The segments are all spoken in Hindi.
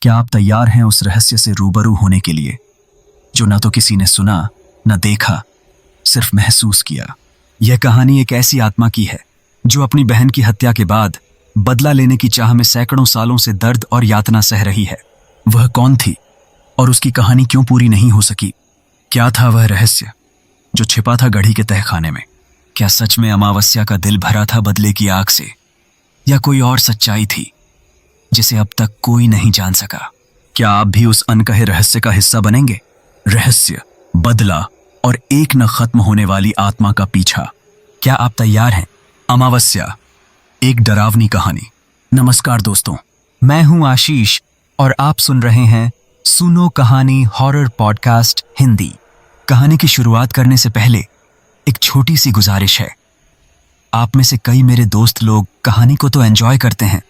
क्या आप तैयार हैं उस रहस्य से रूबरू होने के लिए जो न तो किसी ने सुना, न देखा, सिर्फ महसूस किया। यह कहानी एक ऐसी आत्मा की है जो अपनी बहन की हत्या के बाद बदला लेने की चाह में सैकड़ों सालों से दर्द और यातना सह रही है। वह कौन थी और उसकी कहानी क्यों पूरी नहीं हो सकी? क्या था वह रहस्य जो छिपा था गढ़ी के तहखाने में? क्या सच में अमावस्या का दिल भरा था बदले की आग से, या कोई और सच्चाई थी जिसे अब तक कोई नहीं जान सका? क्या आप भी उस अनकहे रहस्य का हिस्सा बनेंगे? रहस्य, बदला और एक न खत्म होने वाली आत्मा का पीछा। क्या आप तैयार हैं? अमावस्या, एक डरावनी कहानी। नमस्कार दोस्तों, मैं हूं आशीष और आप सुन रहे हैं सुनो कहानी हॉरर पॉडकास्ट हिंदी। कहानी की शुरुआत करने से पहले एक छोटी सी गुजारिश है। आप में से कई मेरे दोस्त लोग कहानी को तो एंजॉय करते हैं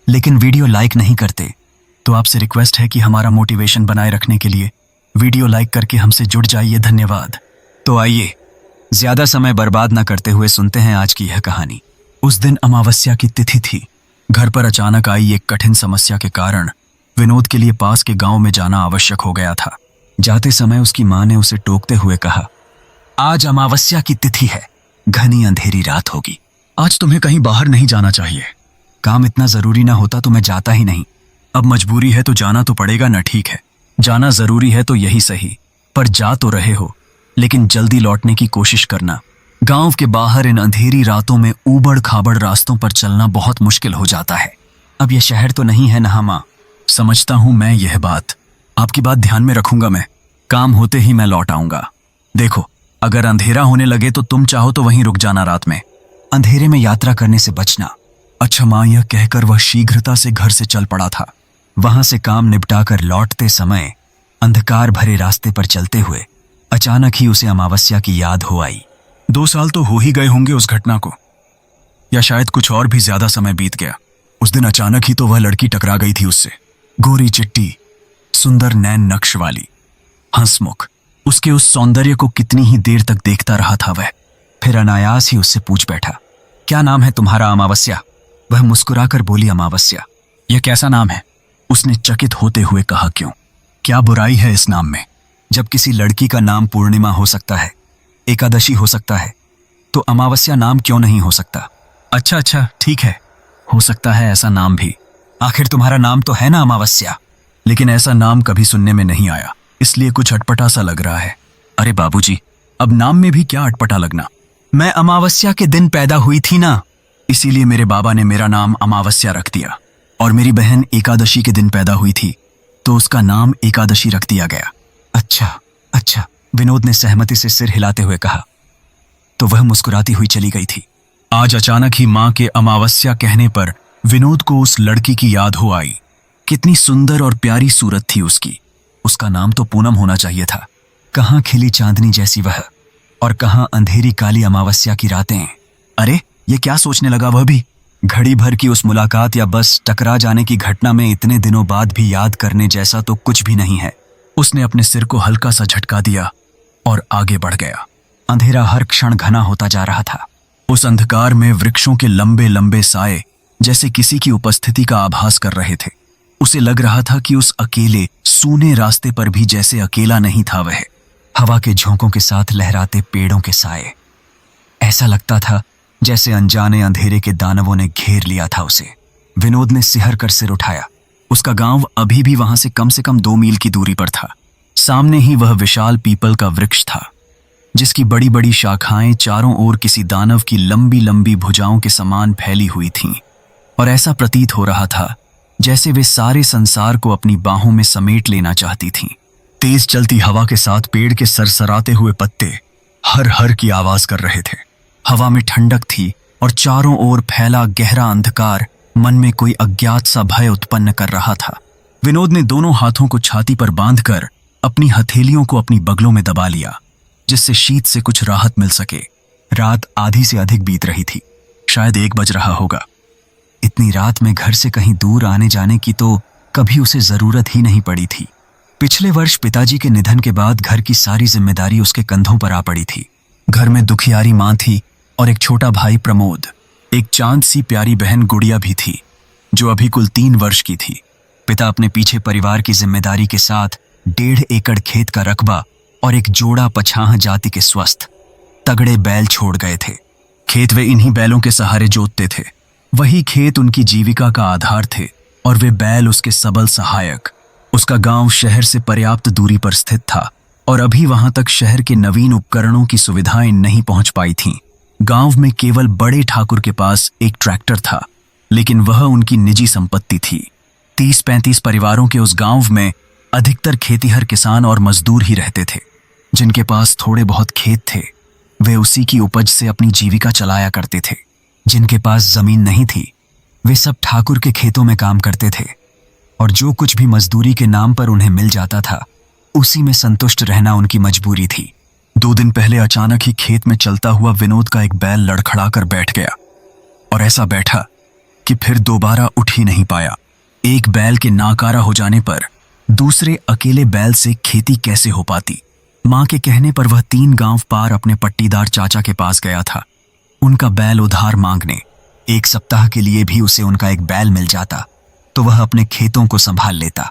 लेकिन वीडियो लाइक नहीं करते, तो आपसे रिक्वेस्ट है कि हमारा मोटिवेशन बनाए रखने के लिए वीडियो लाइक करके हमसे जुड़ जाइए। धन्यवाद। तो आइए ज्यादा समय बर्बाद न करते हुए सुनते हैं आज की यह कहानी। उस दिन अमावस्या की तिथि थी। घर पर अचानक आई एक कठिन समस्या के कारण विनोद के लिए पास के गांव में जाना आवश्यक हो गया था। जाते समय उसकी मां ने उसे टोकते हुए कहा, आज अमावस्या की तिथि है, घनी अंधेरी रात होगी, आज तुम्हें कहीं बाहर नहीं जाना चाहिए। काम इतना जरूरी ना होता तो मैं जाता ही नहीं। अब मजबूरी है तो जाना तो पड़ेगा ना। ठीक है, जाना जरूरी है तो यही सही, पर जा तो रहे हो, लेकिन जल्दी लौटने की कोशिश करना। गांव के बाहर इन अंधेरी रातों में ऊबड़ खाबड़ रास्तों पर चलना बहुत मुश्किल हो जाता है। अब यह शहर तो नहीं है ना मां। समझता हूं मैं यह बात, आपकी बात ध्यान में रखूंगा मैं। काम होते ही मैं लौट आऊंगा। देखो, अगर अंधेरा होने लगे तो तुम चाहो तो वहीं रुक जाना रात में। अंधेरे में यात्रा करने से बचना। अच्छा मां, यह कहकर वह शीघ्रता से घर से चल पड़ा था। वहां से काम निपटाकर लौटते समय अंधकार भरे रास्ते पर चलते हुए अचानक ही उसे अमावस्या की याद हो आई। 2 साल तो हो ही गए होंगे उस घटना को, या शायद कुछ और भी ज्यादा समय बीत गया। उस दिन अचानक ही तो वह लड़की टकरा गई थी उससे। गोरी चिट्टी, सुंदर नैन नक्श वाली, हंसमुख। उसके उस सौंदर्य को कितनी ही देर तक देखता रहा था वह। फिर अनायास ही उससे पूछ बैठा, क्या नाम है तुम्हारा? अमावस्या। वह मुस्कुराकर बोली, अमावस्या। यह कैसा नाम है? उसने चकित होते हुए कहा, क्यों? क्या बुराई है इस नाम में? जब किसी लड़की का नाम पूर्णिमा हो सकता है, एकादशी हो सकता है, तो अमावस्या नाम क्यों नहीं हो सकता? अच्छा, ठीक है, हो सकता है ऐसा नाम भी। आखिर तुम्हारा नाम तो है ना अमावस्या। लेकिन ऐसा नाम कभी सुनने में नहीं आया, इसलिए कुछ अटपटा सा लग रहा है। अरे बाबूजी, अब नाम में भी क्या अटपटा लगना? मैं अमावस्या के दिन पैदा हुई थी ना, इसीलिए मेरे बाबा ने मेरा नाम अमावस्या रख दिया। और मेरी बहन एकादशी के दिन पैदा हुई थी तो उसका नाम एकादशी रख दिया गया। अच्छा, विनोद ने सहमति से सिर हिलाते हुए कहा। तो वह मुस्कुराती हुई चली गई थी। आज अचानक ही मां के अमावस्या कहने पर विनोद को उस लड़की की याद हो आई। कितनी सुंदर और प्यारी सूरत थी उसकी। उसका नाम तो पूनम होना चाहिए था। कहाँ खिली चांदनी जैसी वह, और कहाँ अंधेरी काली अमावस्या की रातें। अरे ये क्या सोचने लगा वह भी? घड़ी भर की उस मुलाकात या बस टकरा जाने की घटना में इतने दिनों बाद भी याद करने जैसा तो कुछ भी नहीं है। उसने अपने सिर को हल्का सा झटका दिया और आगे बढ़ गया। अंधेरा हर क्षण घना होता जा रहा था। उस अंधकार में वृक्षों के लंबे लंबे साए जैसे किसी की उपस्थिति का आभास कर रहे थे। उसे लग रहा था कि उस अकेले सूने रास्ते पर भी जैसे अकेला नहीं था वह। हवा के झोंकों के साथ लहराते पेड़ों के साए, ऐसा लगता था जैसे अनजाने अंधेरे के दानवों ने घेर लिया था उसे। विनोद ने सिहर कर सिर उठाया। उसका गांव अभी भी वहां से कम 2 मील की दूरी पर था। सामने ही वह विशाल पीपल का वृक्ष था जिसकी बड़ी बड़ी शाखाएं चारों ओर किसी दानव की लंबी लंबी भुजाओं के समान फैली हुई थीं, और ऐसा प्रतीत हो रहा था जैसे वे सारे संसार को अपनी बाहों में समेट लेना चाहती थीं। तेज चलती हवा के साथ पेड़ के सरसराते हुए पत्ते हर हर की आवाज कर रहे थे। हवा में ठंडक थी और चारों ओर फैला गहरा अंधकार मन में कोई अज्ञात सा भय उत्पन्न कर रहा था। विनोद ने दोनों हाथों को छाती पर बांधकर अपनी हथेलियों को अपनी बगलों में दबा लिया, जिससे शीत से कुछ राहत मिल सके। रात आधी से अधिक बीत रही थी, शायद 1 बज रहा होगा। इतनी रात में घर से कहीं दूर आने जाने की तो कभी उसे जरूरत ही नहीं पड़ी थी। पिछले वर्ष पिताजी के निधन के बाद घर की सारी जिम्मेदारी उसके कंधों पर आ पड़ी थी। घर में दुखियारी मां थी और एक छोटा भाई प्रमोद। एक चांद सी प्यारी बहन गुड़िया भी थी जो अभी कुल 3 वर्ष की थी। पिता अपने पीछे परिवार की जिम्मेदारी के साथ 1.5 एकड़ खेत का रकबा और एक जोड़ा पछाह जाति के स्वस्थ तगड़े बैल छोड़ गए थे। खेत वे इन्हीं बैलों के सहारे जोतते थे। वही खेत उनकी जीविका का आधार थे और वे बैल उसके सबल सहायक। उसका गांव शहर से पर्याप्त दूरी पर स्थित था और अभी वहां तक शहर के नवीन उपकरणों की सुविधाएं नहीं पहुंच पाई थीं। गांव में केवल बड़े ठाकुर के पास एक ट्रैक्टर था, लेकिन वह उनकी निजी संपत्ति थी। 30-35 परिवारों के उस गांव में अधिकतर खेतीहर किसान और मजदूर ही रहते थे। जिनके पास थोड़े बहुत खेत थे वे उसी की उपज से अपनी जीविका चलाया करते थे। जिनके पास जमीन नहीं थी वे सब ठाकुर के खेतों में काम करते थे और जो कुछ भी मजदूरी के नाम पर उन्हें मिल जाता था उसी में संतुष्ट रहना उनकी मजबूरी थी। 2 दिन पहले अचानक ही खेत में चलता हुआ विनोद का एक बैल लड़खड़ाकर बैठ गया और ऐसा बैठा कि फिर दोबारा उठ ही नहीं पाया। एक बैल के नाकारा हो जाने पर दूसरे अकेले बैल से खेती कैसे हो पाती। मां के कहने पर वह 3 गांव पार अपने पट्टीदार चाचा के पास गया था उनका बैल उधार मांगने। 1 सप्ताह के लिए भी उसे उनका एक बैल मिल जाता तो वह अपने खेतों को संभाल लेता,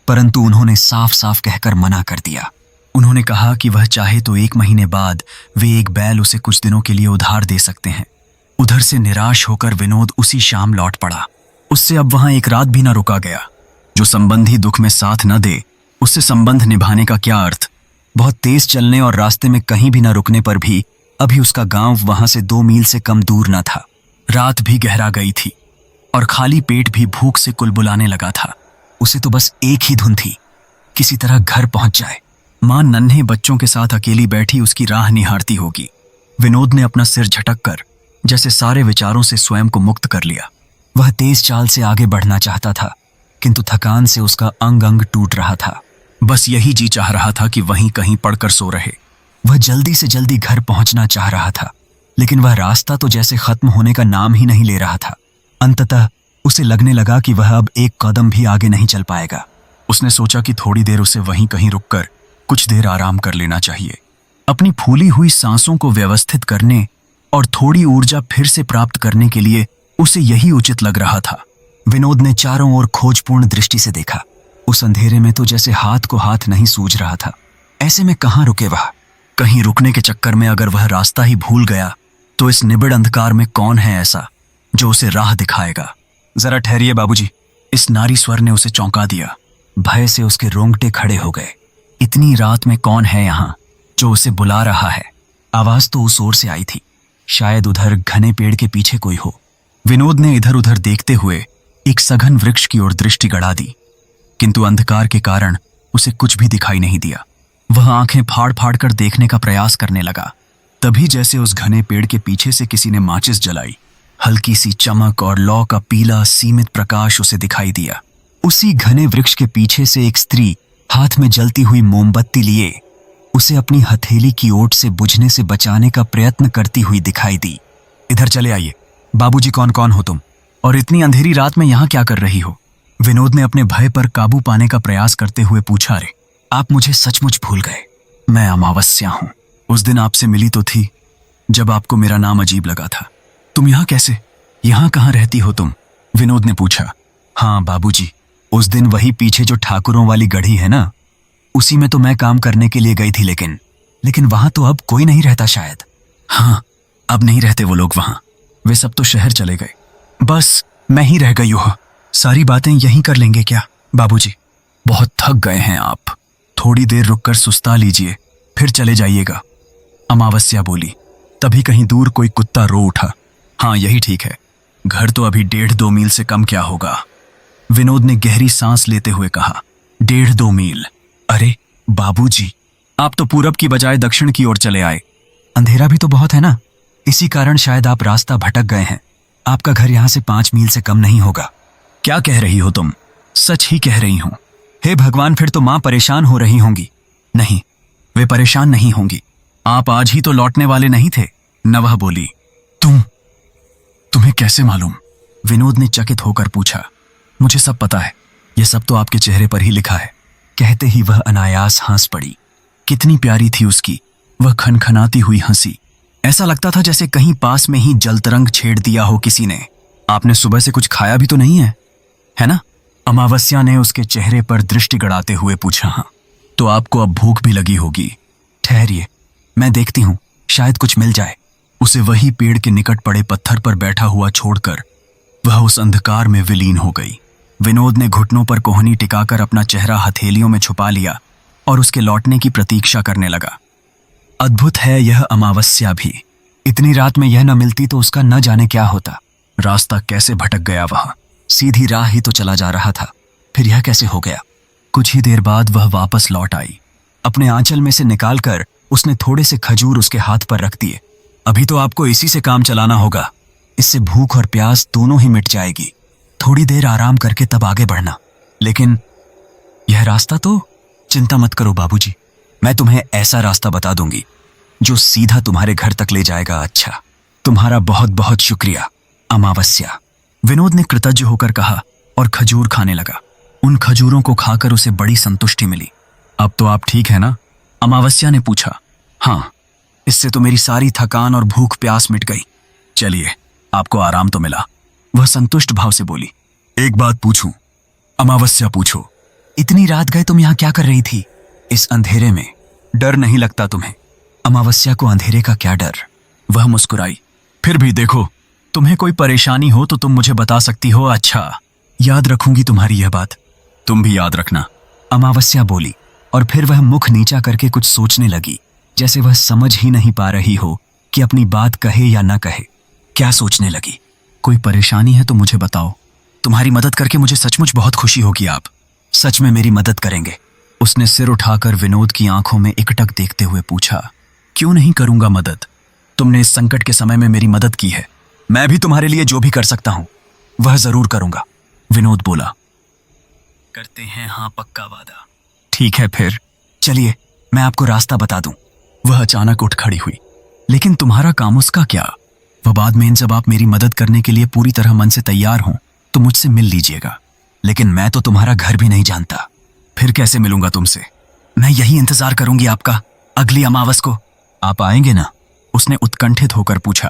परंतु उन्होंने साफ साफ कहकर मना कर दिया। उन्होंने कहा कि वह चाहे तो 1 महीने बाद वे एक बैल उसे कुछ दिनों के लिए उधार दे सकते हैं। उधर से निराश होकर विनोद उसी शाम लौट पड़ा। उससे अब वहां एक रात भी न रुका गया। जो संबंधी दुख में साथ न दे उससे संबंध निभाने का क्या अर्थ। बहुत तेज चलने और रास्ते में कहीं भी न रुकने पर भी अभी उसका गांव वहां से 2 मील से कम दूर न था। रात भी गहरा गई थी और खाली पेट भी भूख से कुलबुलाने लगा था। उसे तो बस एक ही धुन थी, किसी तरह घर पहुंच जाए। मां नन्हे बच्चों के साथ अकेली बैठी उसकी राह निहारती होगी। विनोद ने अपना सिर झटककर जैसे सारे विचारों से स्वयं को मुक्त कर लिया। वह तेज चाल से आगे बढ़ना चाहता था, किंतु थकान से उसका अंग अंग टूट रहा था। बस यही जी चाह रहा था कि वहीं कहीं पड़कर सो रहे। वह जल्दी से जल्दी घर पहुंचना चाह रहा था, लेकिन वह रास्ता तो जैसे खत्म होने का नाम ही नहीं ले रहा था। अंततः उसे लगने लगा कि वह अब एक कदम भी आगे नहीं चल पाएगा। उसने सोचा कि थोड़ी देर उसे वहीं कहीं रुककर कुछ देर आराम कर लेना चाहिए। अपनी फूली हुई सांसों को व्यवस्थित करने और थोड़ी ऊर्जा फिर से प्राप्त करने के लिए उसे यही उचित लग रहा था। विनोद ने चारों ओर खोजपूर्ण दृष्टि से देखा। उस अंधेरे में तो जैसे हाथ को हाथ नहीं सूझ रहा था। ऐसे में कहाँ रुके वह? कहीं रुकने के चक्कर में अगर वह रास्ता ही भूल गया तो इस निबिड़ अंधकार में कौन है ऐसा जो उसे राह दिखाएगा। जरा ठहरिए बाबूजी, इस नारी स्वर ने उसे चौंका दिया। भय से उसके रोंगटे खड़े हो गए। इतनी रात में कौन है यहाँ जो उसे बुला रहा है? आवाज तो उस ओर से आई थी, शायद उधर घने पेड़ के पीछे कोई हो। विनोद ने इधर उधर देखते हुए एक सघन वृक्ष की ओर दृष्टि गड़ा दी, किंतु अंधकार के कारण उसे कुछ भी दिखाई नहीं दिया। वह आंखें फाड़ फाड़ कर देखने का प्रयास करने लगा। तभी जैसे उस घने पेड़ के पीछे से किसी ने माचिस जलाई। हल्की सी चमक और लौ का पीला सीमित प्रकाश उसे दिखाई दिया। उसी घने वृक्ष के पीछे से एक स्त्री हाथ में जलती हुई मोमबत्ती लिए उसे अपनी हथेली की ओट से बुझने से बचाने का प्रयत्न करती हुई दिखाई दी। इधर चले आइए। बाबूजी, कौन कौन हो तुम और इतनी अंधेरी रात में यहाँ क्या कर रही हो? विनोद ने अपने भय पर काबू पाने का प्रयास करते हुए पूछा। रे, आप मुझे सचमुच भूल गए। मैं अमावस्या हूं। उस दिन आपसे मिली तो थी जब आपको मेरा नाम अजीब लगा था। तुम यहाँ कैसे? यहाँ कहाँ रहती हो तुम? विनोद ने पूछा। हाँ बाबूजी, उस दिन वही पीछे जो ठाकुरों वाली गढ़ी है ना, उसी में तो मैं काम करने के लिए गई थी, लेकिन वहां तो अब कोई नहीं रहता शायद। हाँ, अब नहीं रहते वो लोग वहां। वे सब तो शहर चले गए। बस मैं ही रह गई हूँ। सारी बातें यहीं कर लेंगे क्या बाबूजी? बहुत थक गए हैं आप। थोड़ी देर रुककर सुस्ता लीजिए, फिर चले जाइएगा। अमावस्या बोली। तभी कहीं दूर कोई कुत्ता रो उठा। हाँ, यही ठीक है। घर तो अभी 1.5-2 मील से कम क्या होगा। विनोद ने गहरी सांस लेते हुए कहा। 1.5-2 मील? अरे बाबूजी, आप तो पूरब की बजाय दक्षिण की ओर चले आए। अंधेरा भी तो बहुत है ना, इसी कारण शायद आप रास्ता भटक गए हैं। आपका घर यहाँ से 5 मील से कम नहीं होगा। क्या कह रही हो तुम? सच ही कह रही हूं। हे भगवान, फिर तो मां परेशान हो रही होंगी। नहीं, वे परेशान नहीं होंगी। आप आज ही तो लौटने वाले नहीं थे? नवह बोली। तुम्हें कैसे मालूम? विनोद ने चकित होकर पूछा। मुझे सब पता है, यह सब तो आपके चेहरे पर ही लिखा है। कहते ही वह अनायास हंस पड़ी। कितनी प्यारी थी उसकी वह खनखनाती हुई हंसी। ऐसा लगता था जैसे कहीं पास में ही जलतरंग छेड़ दिया हो किसी ने। आपने सुबह से कुछ खाया भी तो नहीं है ना? अमावस्या ने उसके चेहरे पर दृष्टि गड़ाते हुए पूछा। हाँ, तो आपको अब भूख भी लगी होगी। ठहरिए, मैं देखती हूं, शायद कुछ मिल जाए। उसे वही पेड़ के निकट पड़े पत्थर पर बैठा हुआ छोड़कर वह उस अंधकार में विलीन हो गई। विनोद ने घुटनों पर कोहनी टिकाकर अपना चेहरा हथेलियों में छुपा लिया और उसके लौटने की प्रतीक्षा करने लगा। अद्भुत है यह अमावस्या भी। इतनी रात में यह न मिलती तो उसका न जाने क्या होता। रास्ता कैसे भटक गया वह। सीधी राह ही तो चला जा रहा था, फिर यह कैसे हो गया। कुछ ही देर बाद वह वापस लौट आई। अपने आंचल में से निकालकर उसने थोड़े से खजूर उसके हाथ पर रख दिए। अभी तो आपको इसी से काम चलाना होगा, इससे भूख और प्यास दोनों ही मिट जाएगी। थोड़ी देर आराम करके तब आगे बढ़ना। लेकिन यह रास्ता तो। चिंता मत करो बाबूजी, मैं तुम्हें ऐसा रास्ता बता दूंगी जो सीधा तुम्हारे घर तक ले जाएगा। अच्छा, तुम्हारा बहुत बहुत शुक्रिया अमावस्या, विनोद ने कृतज्ञ होकर कहा और खजूर खाने लगा। उन खजूरों को खाकर उसे बड़ी संतुष्टि मिली। अब तो आप ठीक है ना? अमावस्या ने पूछा। हाँ, इससे तो मेरी सारी थकान और भूख प्यास मिट गई। चलिए, आपको आराम तो मिला, वह संतुष्ट भाव से बोली। एक बात पूछूं? अमावस्या पूछो। इतनी रात गए तुम यहाँ क्या कर रही थी? इस अंधेरे में डर नहीं लगता तुम्हें? अमावस्या को अंधेरे का क्या डर। वह मुस्कुराई। फिर भी देखो, तुम्हें कोई परेशानी हो तो तुम मुझे बता सकती हो। अच्छा, याद रखूंगी तुम्हारी यह बात। तुम भी याद रखना, अमावस्या बोली। और फिर वह मुख नीचा करके कुछ सोचने लगी, जैसे वह समझ ही नहीं पा रही हो कि अपनी बात कहे या ना कहे। क्या सोचने लगी? कोई परेशानी है तो मुझे बताओ, तुम्हारी मदद करके मुझे सचमुच बहुत खुशी होगी। आप सच में मेरी मदद करेंगे? उसने सिर उठाकर विनोद की आंखों में एकटक देखते हुए पूछा। क्यों नहीं करूंगा मदद? तुमने इस संकट के समय में मेरी मदद की है, मैं भी तुम्हारे लिए जो भी कर सकता हूं वह जरूर करूंगा, विनोद बोला। करते हैं हाँ पक्का वादा। ठीक है फिर चलिए, मैं आपको रास्ता बता दूं। वह अचानक उठ खड़ी हुई। लेकिन तुम्हारा काम उसका क्या? वह बाद में जब आप मेरी मदद करने के लिए पूरी तरह मन से तैयार हों तो मुझसे मिल लीजिएगा। लेकिन मैं तो तुम्हारा घर भी नहीं जानता, फिर कैसे मिलूंगा तुमसे? मैं यही इंतजार करूंगी आपका, अगली अमावस को। आप आएंगे ना? उसने उत्कंठित होकर पूछा।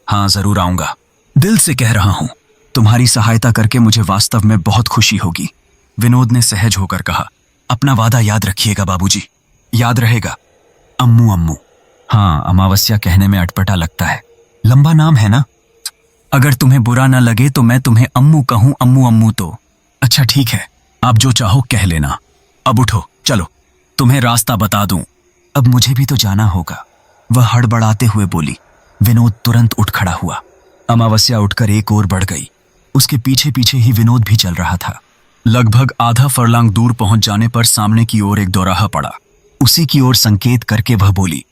हाँ जरूर आऊंगा, दिल से कह रहा हूं। तुम्हारी सहायता करके मुझे वास्तव में बहुत खुशी होगी, विनोद ने सहज होकर कहा। अपना वादा याद रखिएगा बाबूजी। याद रहेगा। अम्मू अम्मू। हाँ, अमावस्या कहने में अटपटा लगता है, लंबा नाम है ना। अगर तुम्हें बुरा ना लगे तो मैं तुम्हें अम्मू कहूं। अम्मू अम्मू तो अच्छा ठीक है, आप जो चाहो कह लेना। अब उठो, चलो तुम्हें रास्ता बता दूं। अब मुझे भी तो जाना होगा, वह हड़बड़ाते हुए बोली। विनोद तुरंत उठ खड़ा हुआ। अमावस्या उठकर एक ओर बढ़ गई। उसके पीछे पीछे ही विनोद भी चल रहा था। लगभग आधा फरलांग दूर पहुंच जाने पर सामने की ओर एक दोराहा पड़ा। उसी की ओर संकेत करके वह बोली,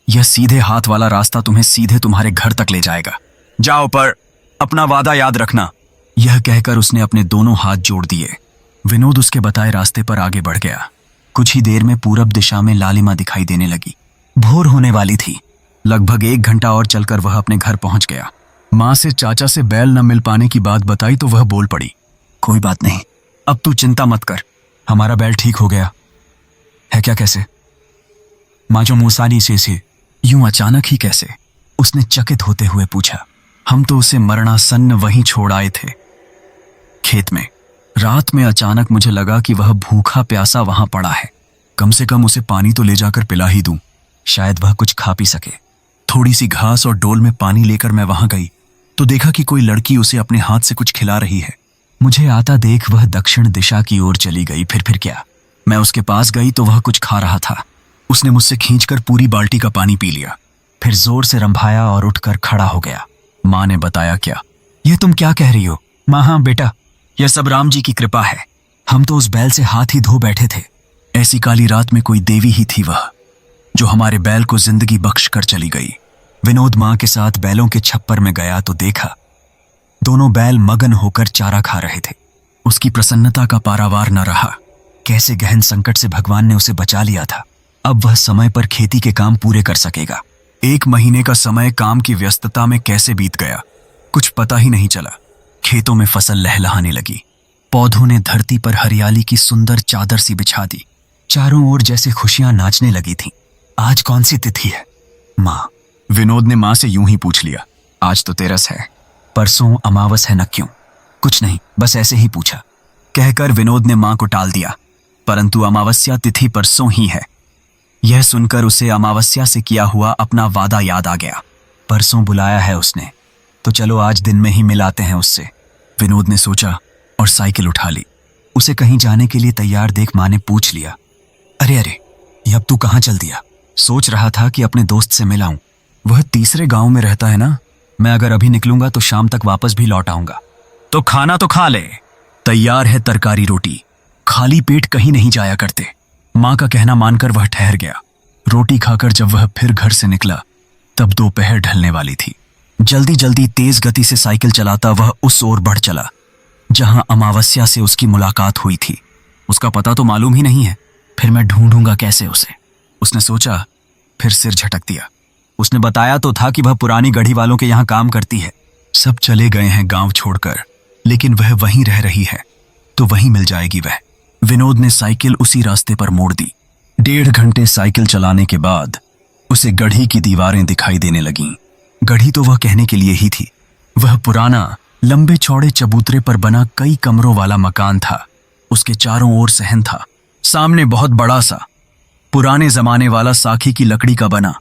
यह सीधे हाथ वाला रास्ता तुम्हें सीधे तुम्हारे घर तक ले जाएगा। जाओ, पर अपना वादा याद रखना। यह कहकर उसने अपने दोनों हाथ जोड़ दिए। विनोद उसके बताए रास्ते पर आगे बढ़ गया। कुछ ही देर में पूरब दिशा में लालिमा दिखाई देने लगी। भोर होने वाली थी। लगभग 1 घंटा और चलकर वह अपने घर पहुंच गया। माँ से चाचा से बैल न मिल पाने की बात बताई तो वह बोल पड़ी, कोई बात नहीं, अब तू चिंता मत कर, हमारा बैल ठीक हो गया है। क्या कैसे? माँ जो मूसानी से यूं अचानक ही कैसे? उसने चकित होते हुए पूछा। हम तो उसे मरणासन्न वहीं छोड़ आए थे, खेत में। रात में अचानक मुझे लगा कि वह भूखा प्यासा वहां पड़ा है, कम से कम उसे पानी तो ले जाकर पिला ही दूं, शायद वह कुछ खा पी सके। थोड़ी सी घास और डोल में पानी लेकर मैं वहां गई तो देखा कि कोई लड़की उसे अपने हाथ से कुछ खिला रही है। मुझे आता देख वह दक्षिण दिशा की ओर चली गई। फिर क्या, मैं उसके पास गई तो वह कुछ खा रहा था। उसने मुझसे खींचकर पूरी बाल्टी का पानी पी लिया, फिर जोर से रंभाया और उठकर खड़ा हो गया। माँ ने बताया, क्या यह तुम क्या कह रही हो? माँ, हाँ बेटा, यह सब राम जी की कृपा है। हम तो उस बैल से हाथ ही धो बैठे थे। ऐसी काली रात में कोई देवी ही थी वह, जो हमारे बैल को जिंदगी बख्श कर चली गई। विनोद माँ के साथ बैलों के छप्पर में गया तो देखा दोनों बैल मगन होकर चारा खा रहे थे। उसकी प्रसन्नता का पारावार न रहा। कैसे गहन संकट से भगवान ने उसे बचा लिया था। अब वह समय पर खेती के काम पूरे कर सकेगा। 1 महीने का समय काम की व्यस्तता में कैसे बीत गया, कुछ पता ही नहीं चला। खेतों में फसल लहलहाने लगी। पौधों ने धरती पर हरियाली की सुंदर चादर सी बिछा दी। चारों ओर जैसे खुशियां नाचने लगी थीं। आज कौन सी तिथि है माँ? विनोद ने माँ से यूं ही पूछ लिया। आज तो तेरस है, परसों अमावस है न। क्यों? कुछ नहीं, बस ऐसे ही पूछा। कहकर विनोद ने मां को टाल दिया, परंतु अमावस्या तिथि परसों ही है। यह सुनकर उसे अमावस्या से किया हुआ अपना वादा याद आ गया। परसों बुलाया है उसने, तो चलो आज दिन में ही मिलाते हैं उससे, विनोद ने सोचा और साइकिल उठा ली। उसे कहीं जाने के लिए तैयार देख मां ने पूछ लिया, अरे अरे, ये अब तू कहाँ चल दिया? सोच रहा था कि अपने दोस्त से मिलाऊं। वह तीसरे गांव में रहता है ना, मैं अगर अभी निकलूंगा तो शाम तक वापस भी लौट आऊंगा। तो खाना तो खा ले, तैयार है तरकारी रोटी, खाली पेट कहीं नहीं जाया करते। मां का कहना मानकर वह ठहर गया। रोटी खाकर जब वह फिर घर से निकला तब दोपहर ढलने वाली थी। जल्दी जल्दी तेज गति से साइकिल चलाता वह उस ओर बढ़ चला जहां अमावस्या से उसकी मुलाकात हुई थी। उसका पता तो मालूम ही नहीं है, फिर मैं ढूंढूंगा कैसे उसे, उसने सोचा। फिर सिर झटक दिया। उसने बताया तो था कि वह पुरानी गढ़ी वालों के यहाँ काम करती है। सब चले गए हैं गांव छोड़कर, लेकिन वह वहीं रह रही है, तो वहीं मिल जाएगी वह। विनोद ने साइकिल उसी रास्ते पर मोड़ दी। 1.5 घंटे साइकिल चलाने के बाद उसे गढ़ी की दीवारें दिखाई देने लगीं। गढ़ी तो वह कहने के लिए ही थी। वह पुराना लंबे चौड़े चबूतरे पर बना कई कमरों वाला मकान था। उसके चारों ओर सहन था। सामने बहुत बड़ा सा पुराने जमाने वाला साखी की लकड़ी का बना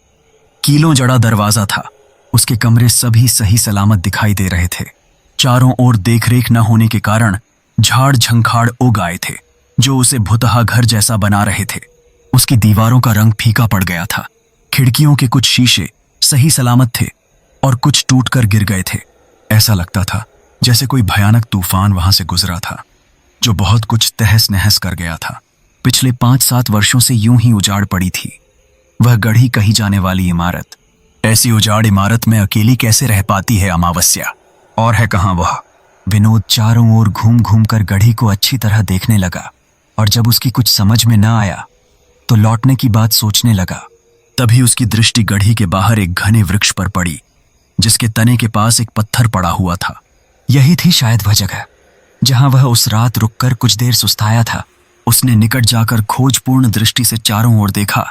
कीलों जड़ा दरवाजा था। उसके कमरे सभी सही सलामत दिखाई दे रहे थे। चारों ओर देखरेख न होने के कारण झाड़ झंखाड़ उग आए थे जो उसे भुतहा घर जैसा बना रहे थे। उसकी दीवारों का रंग फीका पड़ गया था। खिड़कियों के कुछ शीशे सही सलामत थे और कुछ टूटकर गिर गए थे। ऐसा लगता था जैसे कोई भयानक तूफान वहां से गुजरा था जो बहुत कुछ तहस नहस कर गया था। पिछले 5-7 वर्षों से यूं ही उजाड़ पड़ी थी वह गढ़ी कही जाने वाली इमारत। ऐसी उजाड़ इमारत में अकेली कैसे रह पाती है अमावस्या? और है कहां वह? विनोद चारों ओर घूम घूम कर गढ़ी को अच्छी तरह देखने लगा और जब उसकी कुछ समझ में न आया तो लौटने की बात सोचने लगा। तभी उसकी दृष्टि गढ़ी के बाहर एक घने वृक्ष पर पड़ी जिसके तने के पास एक पत्थर पड़ा हुआ था। यही थी शायद वह जगह जहां वह उस रात रुककर कुछ देर सुस्ताया था। उसने निकट जाकर खोजपूर्ण दृष्टि से चारों ओर देखा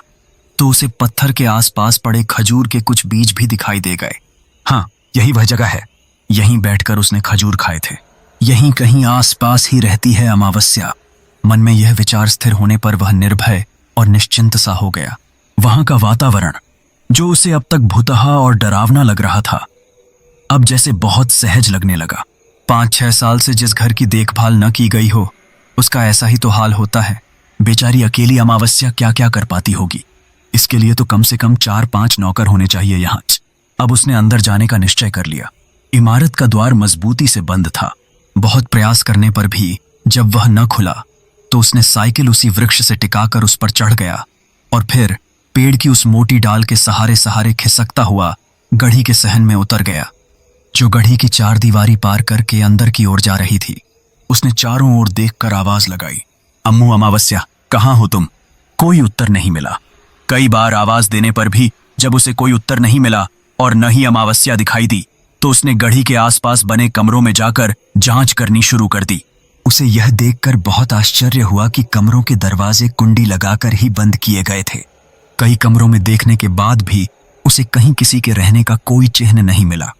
तो उसे पत्थर के आसपास पड़े खजूर के कुछ बीज भी दिखाई दे गए। हाँ, यही वह जगह है। यहीं बैठकर उसने खजूर खाए थे। यहीं कहीं आसपास ही रहती है अमावस्या। मन में यह विचार स्थिर होने पर वह निर्भय और निश्चिंत सा हो गया। वहां का वातावरण जो उसे अब तक भुतहा और डरावना लग रहा था अब जैसे बहुत सहज लगने लगा। 5-6 साल से जिस घर की देखभाल न की गई हो उसका ऐसा ही तो हाल होता है। बेचारी अकेली अमावस्या क्या क्या कर पाती होगी। इसके लिए तो कम से कम 4-5 नौकर होने चाहिए यहाँ। अब उसने अंदर जाने का निश्चय कर लिया। इमारत का द्वार मजबूती से बंद था। बहुत प्रयास करने पर भी जब वह न खुला तो उसने साइकिल उसी वृक्ष से टिकाकर उस पर चढ़ गया और फिर पेड़ की उस मोटी डाल के सहारे सहारे खिसकता हुआ गढ़ी के सहन में उतर गया जो गढ़ी की 4 दीवारी पार करके अंदर की ओर जा रही थी। उसने चारों ओर देखकर आवाज लगाई, अम्मू अमावस्या, कहाँ हो तुम? कोई उत्तर नहीं मिला। कई बार आवाज देने पर भी जब उसे कोई उत्तर नहीं मिला और न ही अमावस्या दिखाई दी तो उसने गढ़ी के आसपास बने कमरों में जाकर जांच करनी शुरू कर दी। उसे यह देखकर बहुत आश्चर्य हुआ कि कमरों के दरवाजे कुंडी लगाकर ही बंद किए गए थे। कई कमरों में देखने के बाद भी उसे कहीं किसी के रहने का कोई चिन्ह नहीं मिला।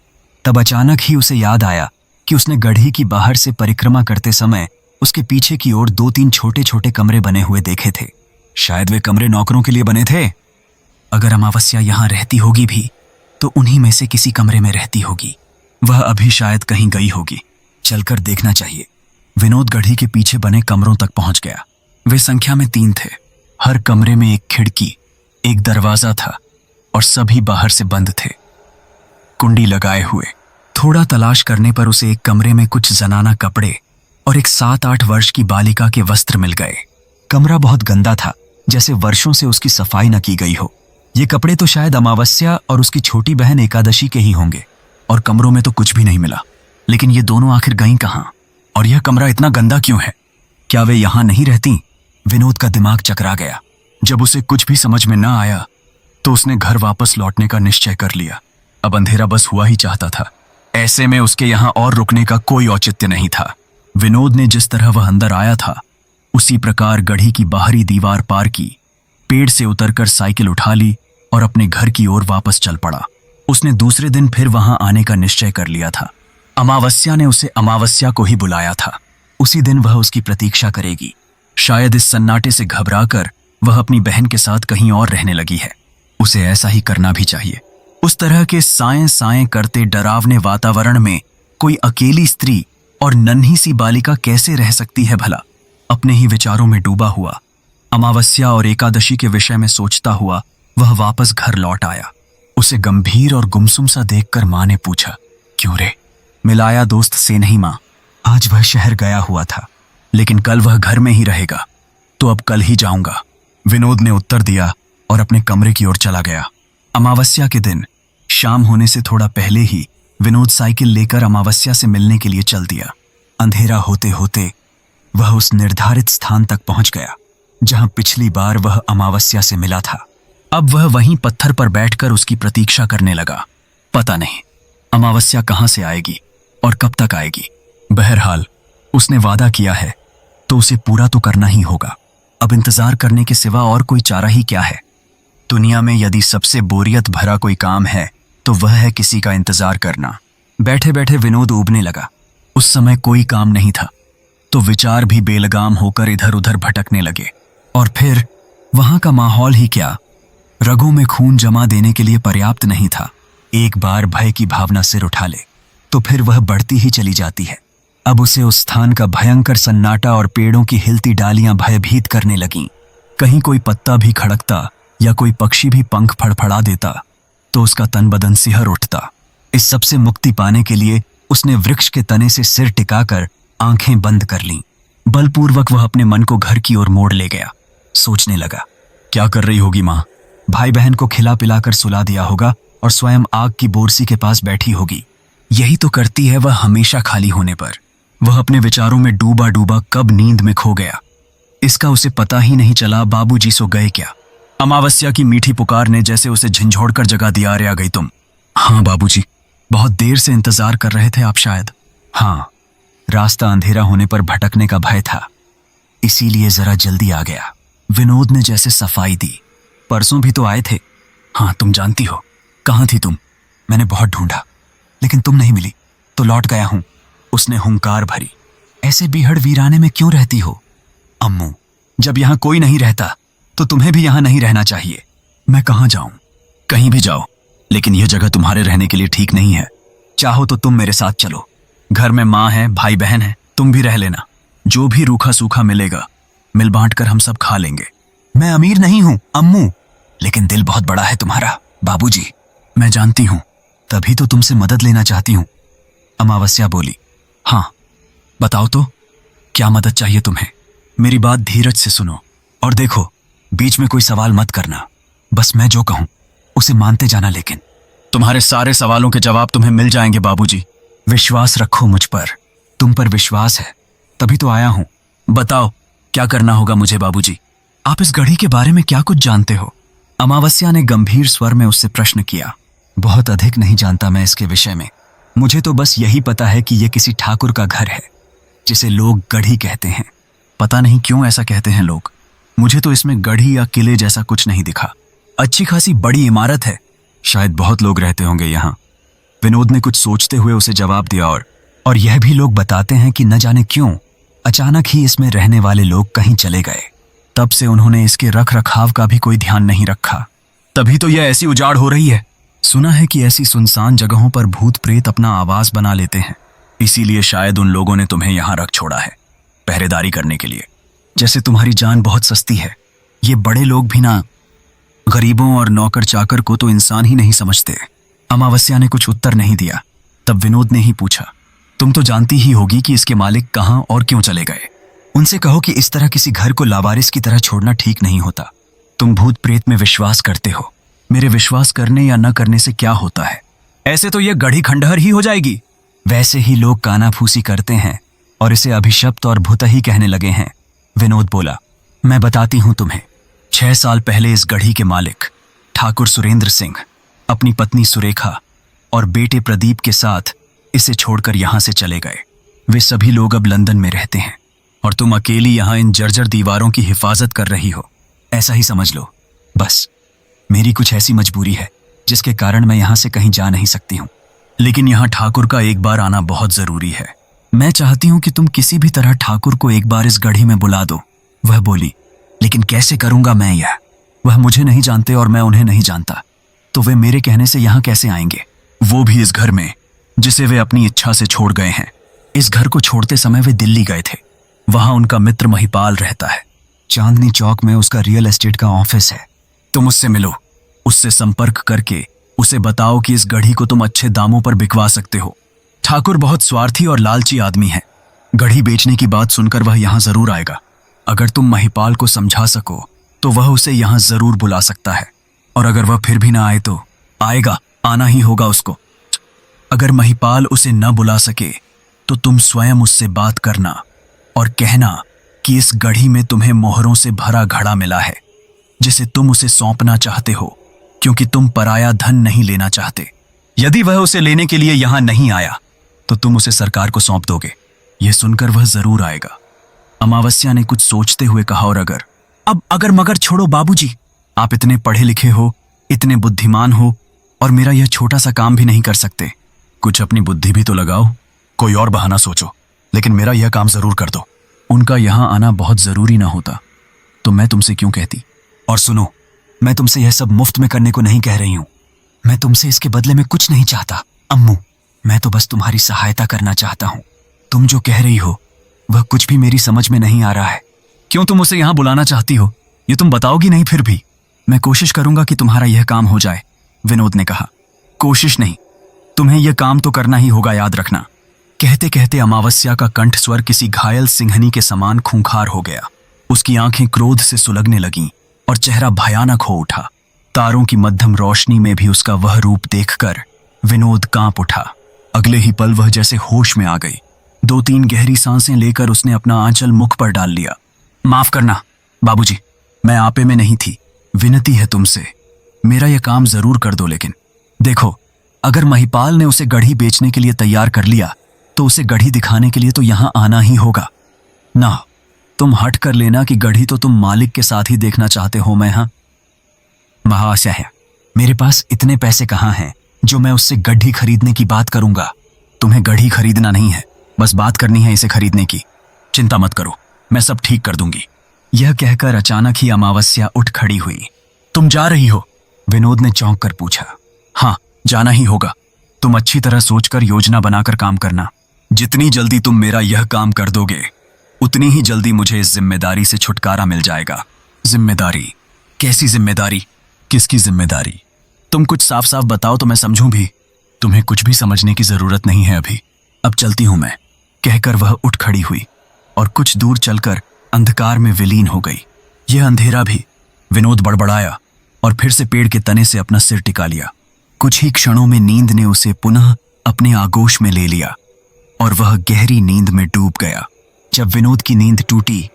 तब अचानक ही उसे याद आया कि उसने गढ़ी की बाहर से परिक्रमा करते समय उसके पीछे की ओर 2-3 छोटे छोटे कमरे बने हुए देखे थे। शायद वे कमरे नौकरों के लिए बने थे। अगर अमावस्या यहाँ रहती होगी भी तो उन्हीं में से किसी कमरे में रहती होगी। वह अभी शायद कहीं गई होगी। चलकर देखना चाहिए। विनोद गढ़ी के पीछे बने कमरों तक पहुंच गया। वे संख्या में 3 थे। हर कमरे में एक खिड़की, एक दरवाजा था और सभी बाहर से बंद थे, कुंडी लगाए हुए। थोड़ा तलाश करने पर उसे एक कमरे में कुछ जनाना कपड़े और एक 7-8 वर्ष की बालिका के वस्त्र मिल गए। कमरा बहुत गंदा था, जैसे वर्षों से उसकी सफाई न की गई हो। ये कपड़े तो शायद अमावस्या और उसकी छोटी बहन एकादशी के ही होंगे। और कमरों में तो कुछ भी नहीं मिला। लेकिन ये दोनों आखिर गईं कहां? और यह कमरा इतना गंदा क्यों है? क्या वे यहां नहीं रहती? विनोद का दिमाग चकरा गया। जब उसे कुछ भी समझ में न आया तो उसने घर वापस लौटने का निश्चय कर लिया। अब अंधेरा बस हुआ ही चाहता था। ऐसे में उसके यहाँ और रुकने का कोई औचित्य नहीं था। विनोद ने जिस तरह वह अंदर आया था उसी प्रकार गढ़ी की बाहरी दीवार पार की, पेड़ से उतरकर साइकिल उठा ली और अपने घर की ओर वापस चल पड़ा। उसने दूसरे दिन फिर वहां आने का निश्चय कर लिया था। अमावस्या ने उसे अमावस्या को ही बुलाया था। उसी दिन वह उसकी प्रतीक्षा करेगी। शायद इस सन्नाटे से घबराकर वह अपनी बहन के साथ कहीं और रहने लगी है। उसे ऐसा ही करना भी चाहिए। उस तरह के साएं साएं करते डरावने वातावरण में कोई अकेली स्त्री और नन्ही सी बालिका कैसे रह सकती है भला? अपने ही विचारों में डूबा हुआ, अमावस्या और एकादशी के विषय में सोचता हुआ वह वापस घर लौट आया। उसे गंभीर और गुमसुम सा देखकर मां ने पूछा, क्यों रे? मिलाया दोस्त से नहीं मां, आज वह शहर गया हुआ था, लेकिन कल वह घर में ही रहेगा, तो अब कल ही जाऊंगा, विनोद ने उत्तर दिया और अपने कमरे की ओर चला गया। अमावस्या के दिन शाम होने से थोड़ा पहले ही विनोद साइकिल लेकर अमावस्या से मिलने के लिए चल दिया। अंधेरा होते होते वह उस निर्धारित स्थान तक पहुंच गया जहां पिछली बार वह अमावस्या से मिला था। अब वह वहीं पत्थर पर बैठकर उसकी प्रतीक्षा करने लगा। पता नहीं अमावस्या कहां से आएगी और कब तक आएगी। बहरहाल उसने वादा किया है तो उसे पूरा तो करना ही होगा। अब इंतजार करने के सिवा और कोई चारा ही क्या है। दुनिया में यदि सबसे बोरियत भरा कोई काम है तो वह है किसी का इंतजार करना। बैठे बैठे विनोद ऊबने लगा। उस समय कोई काम नहीं था तो विचार भी बेलगाम होकर इधर उधर भटकने लगे। और फिर वहां का माहौल ही क्या, रगों में खून जमा देने के लिए पर्याप्त नहीं था। एक बार भय की भावना सिर उठा ले तो फिर वह बढ़ती ही चली जाती है। अब उसे उस स्थान का भयंकर सन्नाटा और पेड़ों की हिलती डालियां भयभीत करने लगीं। कहीं कोई पत्ता भी खड़कता या कोई पक्षी भी पंख फड़फड़ा देता तो उसका तन बदन सिहर उठता। इस सब से मुक्ति पाने के लिए उसने वृक्ष के तने से सिर टिकाकर आंखें बंद कर लीं। बलपूर्वक वह अपने मन को घर की ओर मोड़ ले गया। सोचने लगा, क्या कर रही होगी मां? भाई बहन को खिला पिलाकर सुला दिया होगा और स्वयं आग की बोरसी के पास बैठी होगी। यही तो करती है वह हमेशा खाली होने पर। वह अपने विचारों में डूबा डूबा कब नींद में खो गया, इसका उसे पता ही नहीं चला। बाबूजी सो गए क्या? अमावस्या की मीठी पुकार ने जैसे उसे झंझोड़कर जगा दिया। अरे आ गई तुम? हाँ बाबूजी, बहुत देर से इंतजार कर रहे थे आप शायद। हाँ, रास्ता अंधेरा होने पर भटकने का भय था, इसीलिए जरा जल्दी आ गया। विनोद ने जैसे सफाई दी। परसों भी तो आए थे। हाँ, तुम जानती हो। कहाँ थी तुम? मैंने बहुत ढूंढा लेकिन तुम नहीं मिली तो लौट गया हूं। उसने हुंकार भरी। ऐसे बीहड़ वीराने में क्यों रहती हो? अम्मू, जब यहां कोई नहीं रहता तो तुम्हें भी यहां नहीं रहना चाहिए। मैं कहां जाऊं? कहीं भी जाओ, लेकिन यह जगह तुम्हारे रहने के लिए ठीक नहीं है। चाहो तो तुम मेरे साथ चलो। घर में माँ है, भाई बहन है, तुम भी रह लेना। जो भी रूखा सूखा मिलेगा मिल बांट कर हम सब खा लेंगे। मैं अमीर नहीं हूं अम्मू, लेकिन दिल बहुत बड़ा है तुम्हारा। बाबूजी, मैं जानती हूं, तभी तो तुमसे मदद लेना चाहती हूं। अमावस्या बोली। हाँ, बताओ तो, क्या मदद चाहिए तुम्हें? मेरी बात धीरज से सुनो और देखो, बीच में कोई सवाल मत करना। बस मैं जो कहूं उसे मानते जाना। लेकिन तुम्हारे सारे सवालों के जवाब तुम्हें मिल जाएंगे बाबूजी। विश्वास रखो मुझ पर। तुम पर विश्वास है तभी तो आया हूं। बताओ क्या करना होगा मुझे बाबूजी? आप इस घड़ी के बारे में क्या कुछ जानते हो? अमावस्या ने गंभीर स्वर में उससे प्रश्न किया। बहुत अधिक नहीं जानता मैं इसके विषय में। मुझे तो बस यही पता है कि यह किसी ठाकुर का घर है जिसे लोग गढ़ी कहते हैं। पता नहीं क्यों ऐसा कहते हैं लोग। मुझे तो इसमें गढ़ी या किले जैसा कुछ नहीं दिखा। अच्छी खासी बड़ी इमारत है, शायद बहुत लोग रहते होंगे यहाँ। विनोद ने कुछ सोचते हुए उसे जवाब दिया। और यह भी लोग बताते हैं कि न जाने क्यों अचानक ही इसमें रहने वाले लोग कहीं चले गए। तब से उन्होंने इसके रख रखाव का भी कोई ध्यान नहीं रखा। तभी तो यह ऐसी उजाड़ हो रही है। सुना है कि ऐसी सुनसान जगहों पर भूत प्रेत अपना आवास बना लेते हैं, इसीलिए शायद उन लोगों ने तुम्हें यहाँ रख छोड़ा है पहरेदारी करने के लिए। जैसे तुम्हारी जान बहुत सस्ती है, ये बड़े लोग भी ना गरीबों और नौकर चाकर को तो इंसान ही नहीं समझते। अमावस्या ने कुछ उत्तर नहीं दिया। तब विनोद ने ही पूछा, तुम तो जानती ही होगी कि इसके मालिक कहाँ और क्यों चले गए। उनसे कहो कि इस तरह किसी घर को लावारिस की तरह छोड़ना ठीक नहीं होता। तुम भूत प्रेत में विश्वास करते हो, मेरे विश्वास करने या न करने से क्या होता है? ऐसे तो यह गढ़ी खंडहर ही हो जाएगी। वैसे ही लोग कानाफूसी करते हैं और इसे अभिशप्त और भूतही कहने लगे हैं। विनोद बोला, मैं बताती हूं तुम्हें। 6 साल पहले इस गढ़ी के मालिक ठाकुर सुरेंद्र सिंह अपनी पत्नी सुरेखा और बेटे प्रदीप के साथ इसे छोड़कर यहां से चले गए। वे सभी लोग अब लंदन में रहते हैं और तुम अकेली यहां इन जर्जर दीवारों की हिफाजत कर रही हो। ऐसा ही समझ लो। बस मेरी कुछ ऐसी मजबूरी है जिसके कारण मैं यहां से कहीं जा नहीं सकती हूं। लेकिन यहां ठाकुर का एक बार आना बहुत जरूरी है। मैं चाहती हूं कि तुम किसी भी तरह ठाकुर को एक बार इस गढ़ी में बुला दो। वह बोली, लेकिन कैसे करूंगा मैं यह? वह मुझे नहीं जानते और मैं उन्हें नहीं जानता, तो वे मेरे कहने से यहां कैसे आएंगे? वो भी इस घर में जिसे वे अपनी इच्छा से छोड़ गए हैं। इस घर को छोड़ते समय वे दिल्ली गए थे। वहां उनका मित्र महिपाल रहता है। चांदनी चौक में उसका रियल एस्टेट का ऑफिस है। तुम उससे मिलो, उससे संपर्क करके उसे बताओ कि इस गढ़ी को तुम अच्छे दामों पर बिकवा सकते हो। ठाकुर बहुत स्वार्थी और लालची आदमी है। गढ़ी बेचने की बात सुनकर वह यहां जरूर आएगा। अगर तुम महिपाल को समझा सको तो वह उसे यहां जरूर बुला सकता है, और अगर वह फिर भी ना आए तो आएगा, आना ही होगा उसको। अगर महिपाल उसे न बुला सके तो तुम स्वयं उससे बात करना और कहना कि इस गढ़ी में तुम्हें मोहरों से भरा घड़ा मिला है जिसे तुम उसे सौंपना चाहते हो, क्योंकि तुम पराया धन नहीं लेना चाहते। यदि वह उसे लेने के लिए यहां नहीं आया तो तुम उसे सरकार को सौंप दोगे। यह सुनकर वह जरूर आएगा। अमावस्या ने कुछ सोचते हुए कहा, और अगर मगर छोड़ो बाबूजी, आप इतने पढ़े लिखे हो, इतने बुद्धिमान हो, और मेरा यह छोटा सा काम भी नहीं कर सकते। कुछ अपनी बुद्धि भी तो लगाओ, कोई और बहाना सोचो, लेकिन मेरा यह काम जरूर कर दो। उनका यहां आना बहुत जरूरी ना होता तो मैं तुमसे क्यों कहती? और सुनो, मैं तुमसे यह सब मुफ्त में करने को नहीं कह रही हूं। मैं तुमसे इसके बदले में कुछ नहीं चाहता अम्मू। मैं तो बस तुम्हारी सहायता करना चाहता हूं। तुम जो कह रही हो वह कुछ भी मेरी समझ में नहीं आ रहा है। क्यों तुम उसे यहां बुलाना चाहती हो, ये तुम बताओगी नहीं? फिर भी मैं कोशिश करूंगा कि तुम्हारा यह काम हो जाए, विनोद ने कहा। कोशिश नहीं, तुम्हें यह काम तो करना ही होगा, याद रखना। कहते कहते अमावस्या का कंठ स्वर किसी घायल सिंहनी के समान खूंखार हो गया। उसकी आंखें क्रोध से सुलगने लगीं और चेहरा भयानक हो उठा। तारों की मध्यम रोशनी में भी उसका वह रूप देखकर विनोद कांप उठा। अगले ही पल वह जैसे होश में आ गई। 2-3 गहरी सांसें लेकर उसने अपना आंचल मुख पर डाल लिया। माफ करना बाबूजी, मैं आपे में नहीं थी। विनती है तुमसे, मेरा यह काम जरूर कर दो। लेकिन देखो, अगर महिपाल ने उसे गढ़ी बेचने के लिए तैयार कर लिया तो उसे गढ़ी दिखाने के लिए तो यहां आना ही होगा ना। तुम हट कर लेना कि गढ़ी तो तुम मालिक के साथ ही देखना चाहते हो। मैं महाशय, मेरे पास इतने पैसे कहाँ हैं जो मैं उससे गढ़ी खरीदने की बात करूंगा। तुम्हें गढ़ी खरीदना नहीं है, बस बात करनी है इसे खरीदने की। चिंता मत करो, मैं सब ठीक कर दूंगी। यह कहकर अचानक ही अमावस्या उठ खड़ी हुई। तुम जा रही हो? विनोद ने चौंक कर पूछा। हाँ, जाना ही होगा। तुम अच्छी तरह सोचकर योजना बनाकर काम करना। जितनी जल्दी तुम मेरा यह काम कर दोगे उतनी ही जल्दी मुझे इस जिम्मेदारी से छुटकारा मिल जाएगा। जिम्मेदारी? कैसी जिम्मेदारी? किसकी जिम्मेदारी? तुम कुछ साफ साफ बताओ तो मैं समझूं भी। तुम्हें कुछ भी समझने की जरूरत नहीं है अभी। अब चलती हूं मैं, कहकर वह उठ खड़ी हुई और कुछ दूर चलकर अंधकार में विलीन हो गई। यह अंधेरा भी, विनोद बड़बड़ाया और फिर से पेड़ के तने से अपना सिर टिका लिया। कुछ ही क्षणों में नींद ने उसे पुनः अपने आगोश में ले लिया और वह गहरी नींद में डूब गया। जब विनोद की नींद टूटी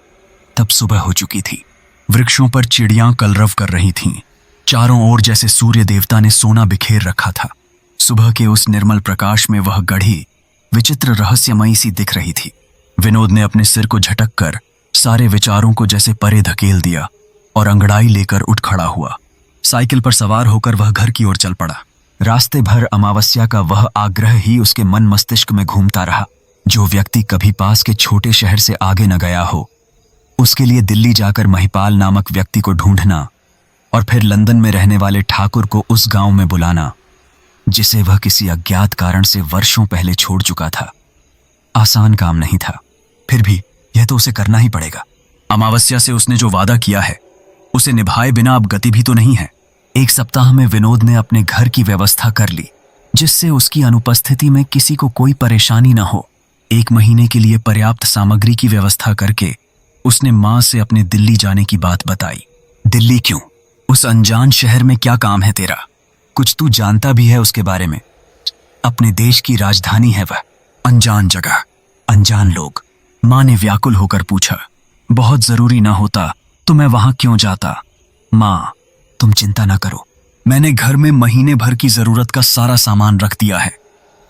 तब सुबह हो चुकी थी। वृक्षों पर चिड़ियां कलरव कर रही थीं। चारों ओर जैसे सूर्य देवता ने सोना बिखेर रखा था। सुबह के उस निर्मल प्रकाश में वह गढ़ी विचित्र रहस्यमयी सी दिख रही थी। विनोद ने अपने सिर को झटक कर सारे विचारों को जैसे परे धकेल दिया और अंगड़ाई लेकर उठ खड़ा हुआ। साइकिल पर सवार होकर वह घर की ओर चल पड़ा। रास्ते भर अमावस्या का वह आग्रह ही उसके मन मस्तिष्क में घूमता रहा। जो व्यक्ति कभी पास के छोटे शहर से आगे न गया हो, उसके लिए दिल्ली जाकर महिपाल नामक व्यक्ति को ढूंढना और फिर लंदन में रहने वाले ठाकुर को उस गांव में बुलाना जिसे वह किसी अज्ञात कारण से वर्षों पहले छोड़ चुका था, आसान काम नहीं था। फिर भी यह तो उसे करना ही पड़ेगा। अमावस्या से उसने जो वादा किया है उसे निभाए बिना अब गति भी तो नहीं है। 1 सप्ताह में विनोद ने अपने घर की व्यवस्था कर ली जिससे उसकी अनुपस्थिति में किसी को कोई परेशानी न हो। 1 महीने के लिए पर्याप्त सामग्री की व्यवस्था करके उसने मां से अपने दिल्ली जाने की बात बताई। दिल्ली क्यों? उस अनजान शहर में क्या काम है तेरा? कुछ तू जानता भी है उसके बारे में? अपने देश की राजधानी है वह। अनजान जगह, अनजान लोग। मां ने व्याकुल होकर पूछा। बहुत जरूरी ना होता तो मैं वहां क्यों जाता? मां, तुम चिंता ना करो, मैंने घर में महीने भर की जरूरत का सारा सामान रख दिया है।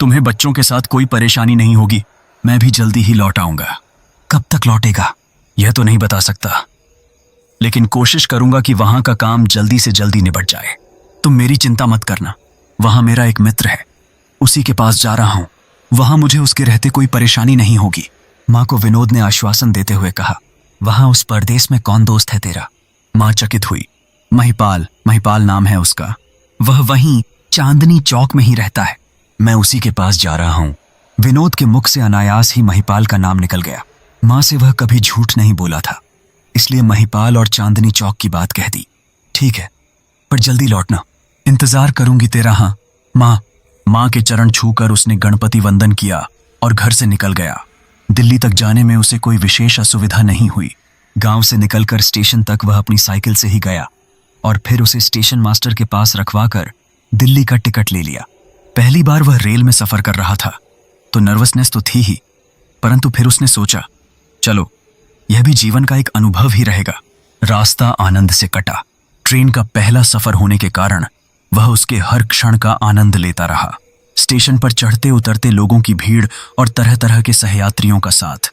तुम्हें बच्चों के साथ कोई परेशानी नहीं होगी। मैं भी जल्दी ही लौट आऊंगा। कब तक लौटेगा यह तो नहीं बता सकता, लेकिन कोशिश करूंगा कि वहां का काम जल्दी से जल्दी निपट जाए। तुम मेरी चिंता मत करना। वहां मेरा एक मित्र है, उसी के पास जा रहा हूं। वहां मुझे उसके रहते कोई परेशानी नहीं होगी। माँ को विनोद ने आश्वासन देते हुए कहा। वहां उस परदेश में कौन दोस्त है तेरा? माँ चकित हुई। महिपाल, महिपाल नाम है उसका। वह वहीं चांदनी चौक में ही रहता है। मैं उसी के पास जा रहा हूं। विनोद के मुख से अनायास ही महिपाल का नाम निकल गया। माँ से वह कभी झूठ नहीं बोला था, इसलिए महिपाल और चांदनी चौक की बात कह दी। ठीक है, पर जल्दी लौटना। इंतजार करूंगी तेरा। हाँ माँ। माँ के चरण छूकर उसने गणपति वंदन किया और घर से निकल गया। दिल्ली तक जाने में उसे कोई विशेष असुविधा नहीं हुई। गांव से निकलकर स्टेशन तक वह अपनी साइकिल से ही गया और फिर उसे स्टेशन मास्टर के पास रखवाकर दिल्ली का टिकट ले लिया। पहली बार वह रेल में सफर कर रहा था तो नर्वसनेस तो थी ही, परंतु फिर उसने सोचा, चलो यह भी जीवन का एक अनुभव ही रहेगा। रास्ता आनंद से कटा। ट्रेन का पहला सफर होने के कारण वह उसके हर क्षण का आनंद लेता रहा। स्टेशन पर चढ़ते उतरते लोगों की भीड़ और तरह तरह के सहयात्रियों का साथ,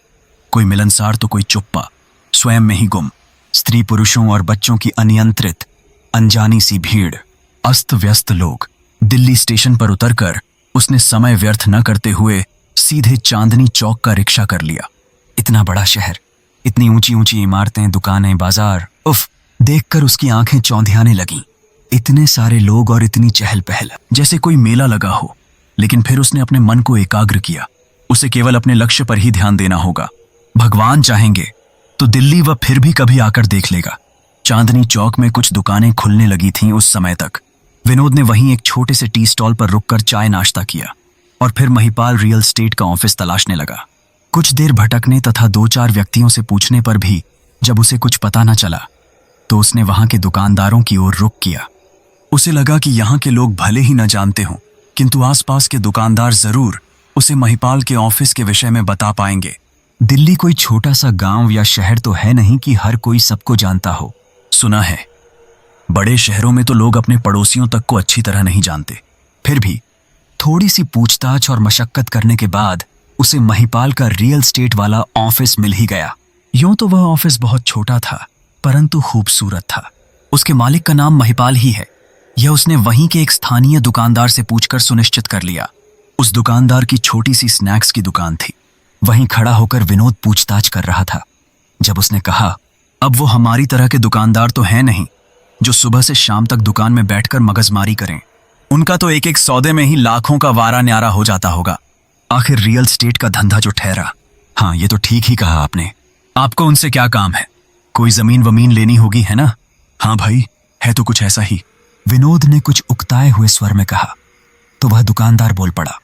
कोई मिलनसार तो कोई चुप्पा, स्वयं में ही गुम, स्त्री पुरुषों और बच्चों की अनियंत्रित अनजानी सी भीड़, अस्त व्यस्त लोग। दिल्ली स्टेशन पर उतरकर उसने समय व्यर्थ न करते हुए सीधे चांदनी चौक का रिक्शा कर लिया। इतना बड़ा शहर, इतनी ऊंची ऊंची इमारतें, दुकानें, बाजार, उफ, देखकर उसकी आंखें चौंधियाने लगीं। इतने सारे लोग और इतनी चहल पहल, जैसे कोई मेला लगा हो। लेकिन फिर उसने अपने मन को एकाग्र किया। उसे केवल अपने लक्ष्य पर ही ध्यान देना होगा। भगवान चाहेंगे तो दिल्ली वह फिर भी कभी आकर देख लेगा। चांदनी चौक में कुछ दुकानें खुलने लगी थीं उस समय तक। विनोद ने वहीं एक छोटे से टी स्टॉल पर रुककर चाय नाश्ता किया और फिर महिपाल रियल एस्टेट का ऑफिस तलाशने लगा। कुछ देर भटकने तथा 2-4 व्यक्तियों से पूछने पर भी जब उसे कुछ पता न चला तो उसने वहां के दुकानदारों की ओर रुख किया। उसे लगा कि यहाँ के लोग भले ही न जानते हों, किंतु आसपास के दुकानदार जरूर उसे महिपाल के ऑफिस के विषय में बता पाएंगे। दिल्ली कोई छोटा सा गांव या शहर तो है नहीं कि हर कोई सबको जानता हो। सुना है बड़े शहरों में तो लोग अपने पड़ोसियों तक को अच्छी तरह नहीं जानते। फिर भी थोड़ी सी पूछताछ और मशक्कत करने के बाद उसे महिपाल का रियल एस्टेट वाला ऑफिस मिल ही गया। यूं तो वह ऑफिस बहुत छोटा था, परंतु खूबसूरत था। उसके मालिक का नाम महिपाल ही है। यह उसने वहीं के एक स्थानीय दुकानदार से पूछकर सुनिश्चित कर लिया। उस दुकानदार की छोटी सी स्नैक्स की दुकान थी। वहीं खड़ा होकर विनोद पूछताछ कर रहा था। जब उसने कहा, अब वो हमारी तरह के दुकानदार तो हैं नहीं जो सुबह से शाम तक दुकान में बैठकर मगजमारी करें। उनका तो एक एक सौदे में ही लाखों का वारा न्यारा हो जाता होगा। आखिर रियल एस्टेट का धंधा जो ठहरा। हाँ, ये तो ठीक ही कहा आपने। आपको उनसे क्या काम है? कोई जमीन वमीन लेनी होगी, है ना? हाँ भाई, है तो कुछ ऐसा ही, विनोद ने कुछ उकताए हुए स्वर में कहा। तो वह दुकानदार बोल पड़ा,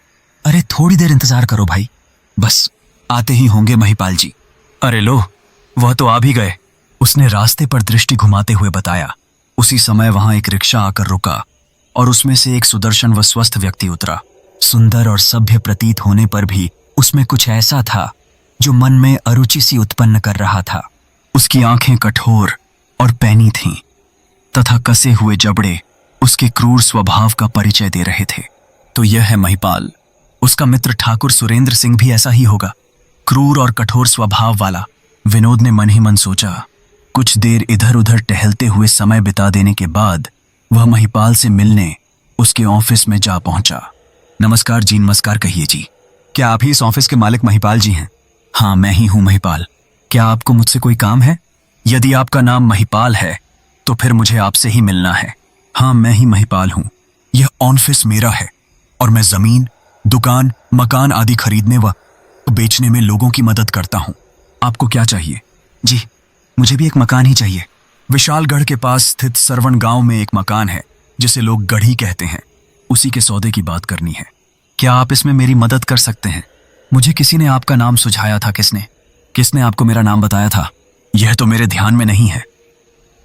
अरे थोड़ी देर इंतजार करो भाई, बस आते ही होंगे महिपाल जी। अरे लो, वह तो आ भी गए, उसने रास्ते पर दृष्टि घुमाते हुए बताया। उसी समय वहां एक रिक्शा आकर रुका और उसमें से एक सुदर्शन व स्वस्थ व्यक्ति उतरा। सुंदर और सभ्य प्रतीत होने पर भी उसमें कुछ ऐसा था जो मन में अरुचि सी उत्पन्न कर रहा था। उसकी आंखें कठोर और पैनी थीं तथा कसे हुए जबड़े उसके क्रूर स्वभाव का परिचय दे रहे थे। तो यह है महिपाल। उसका मित्र ठाकुर सुरेंद्र सिंह भी ऐसा ही होगा, क्रूर और कठोर स्वभाव वाला। विनोद ने मन ही मन सोचा। कुछ देर इधर उधर टहलते हुए समय बिता देने के बाद वह महिपाल से मिलने उसके ऑफिस में जा पहुंचा। नमस्कार जी। नमस्कार, कहिए जी। क्या आप ही इस ऑफिस के मालिक महिपाल जी हैं? हाँ, मैं ही हूं महिपाल। क्या आपको मुझसे कोई काम है? यदि आपका नाम महिपाल है तो फिर मुझे आपसे ही मिलना है। हाँ, मैं ही महिपाल हूं। यह ऑफिस मेरा है और मैं जमीन, दुकान, मकान आदि खरीदने व बेचने में लोगों की मदद करता हूं। आपको क्या चाहिए? जी, मुझे भी एक मकान ही चाहिए। विशालगढ़ के पास स्थित सरवण गांव में एक मकान है जिसे लोग गढ़ी कहते हैं। उसी के सौदे की बात करनी है। क्या आप इसमें मेरी मदद कर सकते हैं? मुझे किसी ने आपका नाम सुझाया था। किसने आपको मेरा नाम बताया था? यह तो मेरे ध्यान में नहीं है,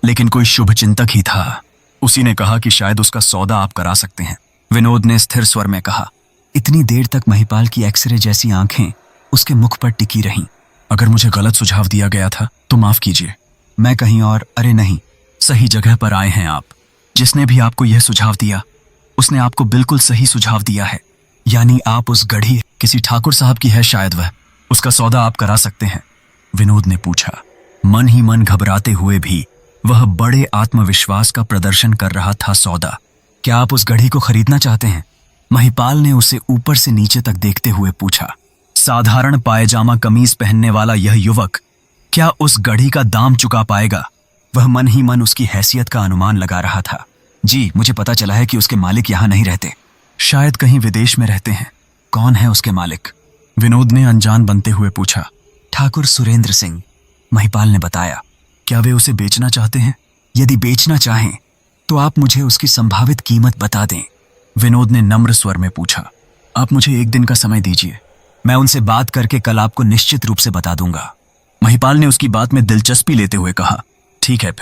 लेकिन कोई शुभ चिंतक ही था। उसी ने कहा कि शायद उसका सौदा आप करा सकते हैं। विनोद ने स्थिर स्वर में कहा। इतनी देर तक महिपाल की एक्सरे जैसी आंखें उसके मुख पर टिकी रहीं। अगर मुझे गलत सुझाव दिया गया था तो माफ कीजिए। मैं कहीं और। अरे नहीं, सही जगह पर आए हैं आप। जिसने भी आपको यह सुझाव दिया उसने आपको बिल्कुल सही सुझाव दिया है। यानी आप उस गढ़ी किसी ठाकुर साहब की है शायद, वह उसका सौदा आप करा सकते हैं? विनोद ने पूछा। मन ही मन घबराते हुए भी वह बड़े आत्मविश्वास का प्रदर्शन कर रहा था। सौदा? क्या आप उस गढ़ी को खरीदना चाहते हैं? महिपाल ने उसे ऊपर से नीचे तक देखते हुए पूछा। साधारण पायजामा कमीज पहनने वाला यह युवक क्या उस गढ़ी का दाम चुका पाएगा? वह मन ही मन उसकी हैसियत का अनुमान लगा रहा था। जी, मुझे पता चला है कि उसके मालिक यहाँ नहीं रहते, शायद कहीं विदेश में रहते हैं। कौन है उसके मालिक? विनोद ने अनजान बनते हुए पूछा। ठाकुर सुरेंद्र सिंह, महिपाल ने बताया। क्या वे उसे बेचना चाहते हैं? यदि बेचना चाहें तो आप मुझे उसकी संभावित कीमत बता दें, विनोद ने नम्र स्वर में पूछा। आप मुझे 1 दिन का समय दीजिए, मैं उनसे बात करके कल आपको निश्चित रूप से बता दूंगा। महिपाल ने उसकी बात में दिलचस्पी लेते हुए कहा। ठीक है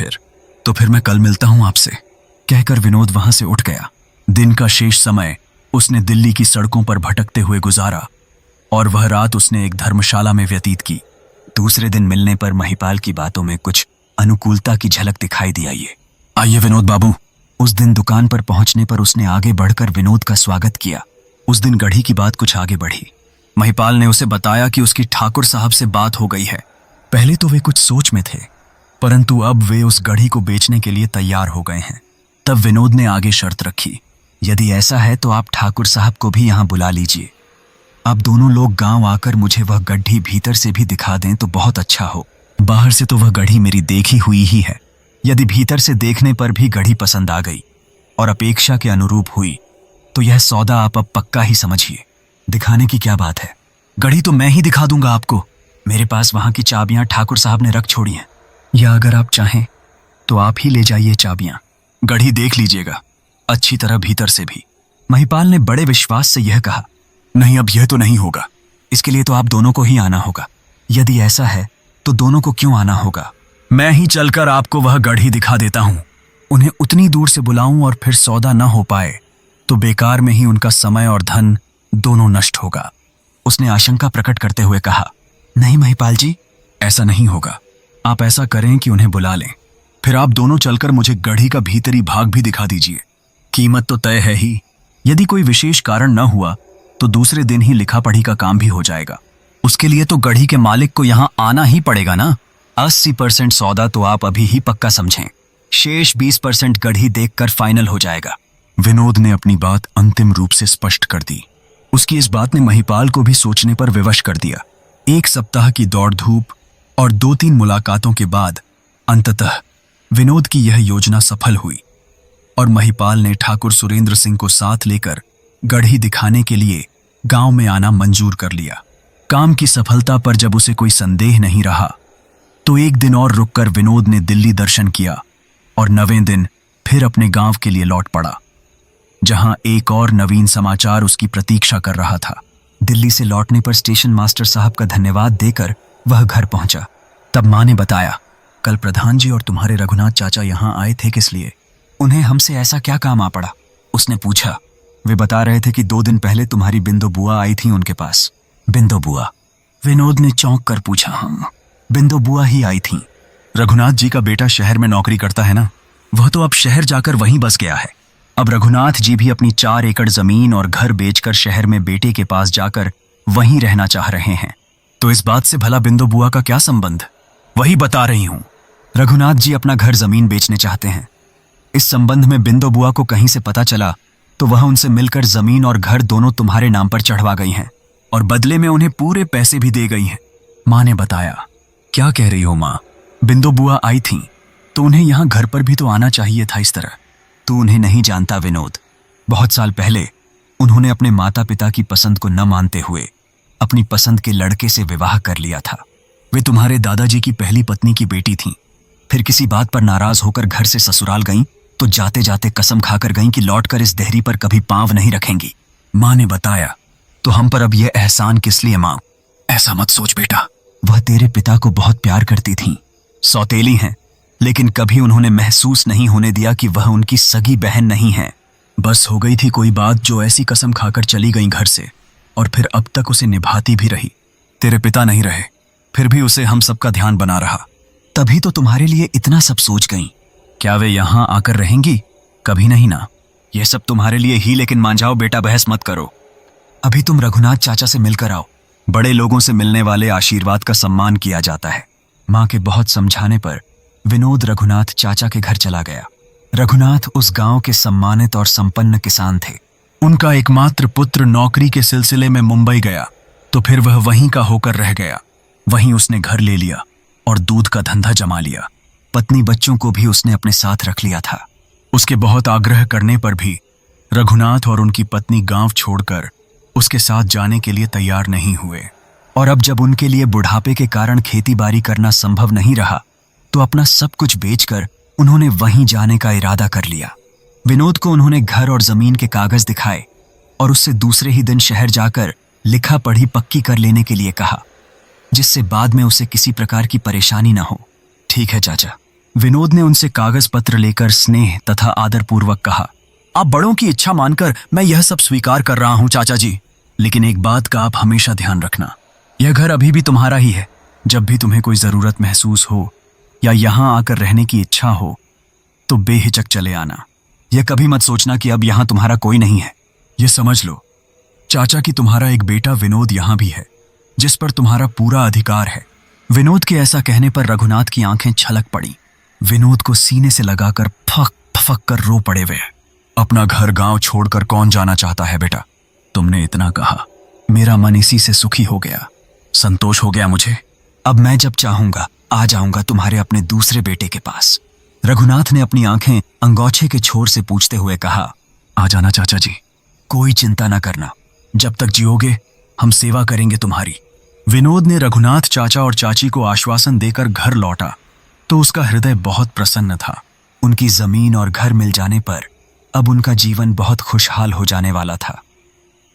तो फिर मैं कल मिलता हूं आपसे, कहकर विनोद वहां से उठ गया। दिन का शेष समय उसने दिल्ली की सड़कों पर भटकते हुए गुजारा और वह रात उसने एक धर्मशाला में व्यतीत की। दूसरे दिन मिलने पर महिपाल की बातों में कुछ अनुकूलता की झलक दिखाई दी। आइए विनोद बाबू। उस दिन दुकान पर पहुंचने पर उसने आगे बढ़कर विनोद का स्वागत किया। उस दिन गढ़ी की बात कुछ आगे बढ़ी। महिपाल ने उसे बताया कि उसकी ठाकुर साहब से बात हो गई है। पहले तो वे कुछ सोच में थे, परंतु अब वे उस गढ़ी को बेचने के लिए तैयार हो गए हैं। तब विनोद ने आगे शर्त रखी, यदि ऐसा है तो आप ठाकुर साहब को भी यहां बुला लीजिए। आप दोनों लोग गांव आकर मुझे वह गड्ढी भीतर से भी दिखा दें तो बहुत अच्छा हो। बाहर से तो वह गढ़ी मेरी देखी हुई ही है, यदि भीतर से देखने पर भी गढ़ी पसंद आ गई और अपेक्षा के अनुरूप हुई तो यह सौदा आप अब पक्का ही समझिए। दिखाने की क्या बात है, गढ़ी तो मैं ही दिखा दूंगा आपको। मेरे पास वहां की चाबियां ठाकुर साहब ने रख छोड़ी हैं, या अगर आप चाहें तो आप ही ले जाइए चाबियां। गढ़ी देख लीजिएगा अच्छी तरह भीतर से भी। महिपाल ने बड़े विश्वास से यह कहा। नहीं, अब यह तो नहीं होगा, इसके लिए तो आप दोनों को ही आना होगा। यदि ऐसा है तो दोनों को क्यों आना होगा? मैं ही चलकर आपको वह गढ़ी दिखा देता हूं। उन्हें उतनी दूर से बुलाऊं और फिर सौदा न हो पाए तो बेकार में ही उनका समय और धन दोनों नष्ट होगा। उसने आशंका प्रकट करते हुए कहा। नहीं महिपाल जी, ऐसा नहीं होगा। आप ऐसा करें कि उन्हें बुला लें, फिर आप दोनों चलकर मुझे गढ़ी का भीतरी भाग भी दिखा दीजिए। कीमत तो तय है ही, यदि कोई विशेष कारण न हुआ तो दूसरे दिन ही लिखा पढ़ी का काम भी हो जाएगा। उसके लिए तो गढ़ी के मालिक को यहां आना ही पड़ेगा ना। 80% सौदा तो आप अभी ही पक्का समझें, शेष 20% गढ़ी देखकर फाइनल हो जाएगा। विनोद ने अपनी बात अंतिम रूप से स्पष्ट कर दी। उसकी इस बात ने महिपाल को भी सोचने पर विवश कर दिया। 1 सप्ताह की दौड़ धूप और 2-3 मुलाकातों के बाद अंततः विनोद की यह योजना सफल हुई और महिपाल ने ठाकुर सुरेंद्र सिंह को साथ लेकर गढ़ी दिखाने के लिए गांव में आना मंजूर कर लिया। काम की सफलता पर जब उसे कोई संदेह नहीं रहा तो 1 दिन और रुककर विनोद ने दिल्ली दर्शन किया और 9वें दिन फिर अपने गांव के लिए लौट पड़ा, जहां एक और नवीन समाचार उसकी प्रतीक्षा कर रहा था। दिल्ली से लौटने पर स्टेशन मास्टर साहब का धन्यवाद देकर वह घर पहुंचा। तब मां ने बताया, कल प्रधान जी और तुम्हारे रघुनाथ चाचा यहां आए थे, किस लिए? उन्हें हमसे ऐसा क्या काम आ पड़ा? उसने पूछा। वे बता रहे थे कि 2 दिन पहले तुम्हारी बिंदु बुआ आई थी उनके पास। बिंदु बुआ? विनोद ने चौंक कर पूछा। हम बिंदु बुआ ही आई थी। रघुनाथ जी का बेटा शहर में नौकरी करता है ना, वह तो अब शहर जाकर वहीं बस गया है। अब रघुनाथ जी भी अपनी 4 एकड़ जमीन और घर बेचकर शहर में बेटे के पास जाकर वहीं रहना चाह रहे हैं। तो इस बात से भला बिंदु बुआ का क्या संबंध? वही बता रही हूं, रघुनाथ जी अपना घर जमीन बेचने चाहते हैं। इस संबंध में बिंदु बुआ को कहीं से पता चला तो वह उनसे मिलकर जमीन और घर दोनों तुम्हारे नाम पर चढ़वा गई हैं और बदले में उन्हें पूरे पैसे भी दे गई हैं, मां ने बताया। क्या कह रही हो मां? बिंदु बुआ आई थी तो उन्हें यहां घर पर भी तो आना चाहिए था इस तरह। तू उन्हें नहीं जानता विनोद। बहुत साल पहले उन्होंने अपने माता पिता की पसंद को न मानते हुए अपनी पसंद के लड़के से विवाह कर लिया था। वे तुम्हारे दादाजी की पहली पत्नी की बेटी थीं। फिर किसी बात पर नाराज होकर घर से ससुराल गईं तो जाते जाते कसम खाकर गईं कि लौटकर इस देहरी पर कभी पांव नहीं रखेंगी, मां ने बताया। तो हम पर अब यह एहसान किस लिए मां? ऐसा मत सोच बेटा, वह तेरे पिता को बहुत प्यार करती थीं। सौतेली हैं, लेकिन कभी उन्होंने महसूस नहीं होने दिया कि वह उनकी सगी बहन नहीं है। बस हो गई थी कोई बात जो ऐसी कसम खाकर चली गई घर से और फिर अब तक उसे निभाती भी रही। तेरे पिता नहीं रहे, फिर भी उसे हम सबका ध्यान बना रहा। तभी तो तुम्हारे लिए इतना सब सोच गई। क्या वे यहां आकर रहेंगी? कभी नहीं ना। यह सब तुम्हारे लिए ही, लेकिन मान जाओ बेटा, बहस मत करो। अभी तुम रघुनाथ चाचा से मिलकर आओ। बड़े लोगों से मिलने वाले आशीर्वाद का सम्मान किया जाता है। मां के बहुत समझाने पर विनोद रघुनाथ चाचा के घर चला गया। रघुनाथ उस गांव के सम्मानित और संपन्न किसान थे। उनका एकमात्र पुत्र नौकरी के सिलसिले में मुंबई गया तो फिर वह वहीं का होकर रह गया। वहीं उसने घर ले लिया और दूध का धंधा जमा लिया। पत्नी बच्चों को भी उसने अपने साथ रख लिया था। उसके बहुत आग्रह करने पर भी रघुनाथ और उनकी पत्नी गांव छोड़कर उसके साथ जाने के लिए तैयार नहीं हुए। और अब जब उनके लिए बुढ़ापे के कारण खेती बाड़ी करना संभव नहीं रहा तो अपना सब कुछ बेचकर उन्होंने वहीं जाने का इरादा कर लिया। विनोद को उन्होंने घर और जमीन के कागज दिखाए और उससे दूसरे ही दिन शहर जाकर लिखा पढ़ी पक्की कर लेने के लिए कहा, जिससे बाद में उसे किसी प्रकार की परेशानी न हो। ठीक है चाचा, विनोद ने उनसे कागज पत्र लेकर स्नेह तथा आदरपूर्वक कहा। आप बड़ों की इच्छा मानकर मैं यह सब स्वीकार कर रहा हूं चाचा जी, लेकिन एक बात का आप हमेशा ध्यान रखना, यह घर अभी भी तुम्हारा ही है। जब भी तुम्हें कोई जरूरत महसूस हो या यहां आकर रहने की इच्छा हो तो बेहिचक चले आना। यह कभी मत सोचना कि अब यहां तुम्हारा कोई नहीं है। यह समझ लो चाचा कि तुम्हारा एक बेटा विनोद यहां भी है जिस पर तुम्हारा पूरा अधिकार है। विनोद के ऐसा कहने पर रघुनाथ की आंखें छलक पड़ी। विनोद को सीने से लगाकर फक फक कर रो पड़े वे। अपना घर गांव छोड़कर कौन जाना चाहता है बेटा? तुमने इतना कहा, मेरा मन इसी से सुखी हो गया, संतोष हो गया मुझे। अब मैं जब चाहूंगा आ जाऊंगा तुम्हारे अपने दूसरे बेटे के पास। रघुनाथ ने अपनी आंखें अंगोछे के छोर से पूछते हुए कहा। आ जाना चाचा जी, कोई चिंता न करना, जब तक जियोगे हम सेवा करेंगे तुम्हारी। विनोद ने रघुनाथ चाचा और चाची को आश्वासन देकर घर लौटा तो उसका हृदय बहुत प्रसन्न था। उनकी जमीन और घर मिल जाने पर अब उनका जीवन बहुत खुशहाल हो जाने वाला था।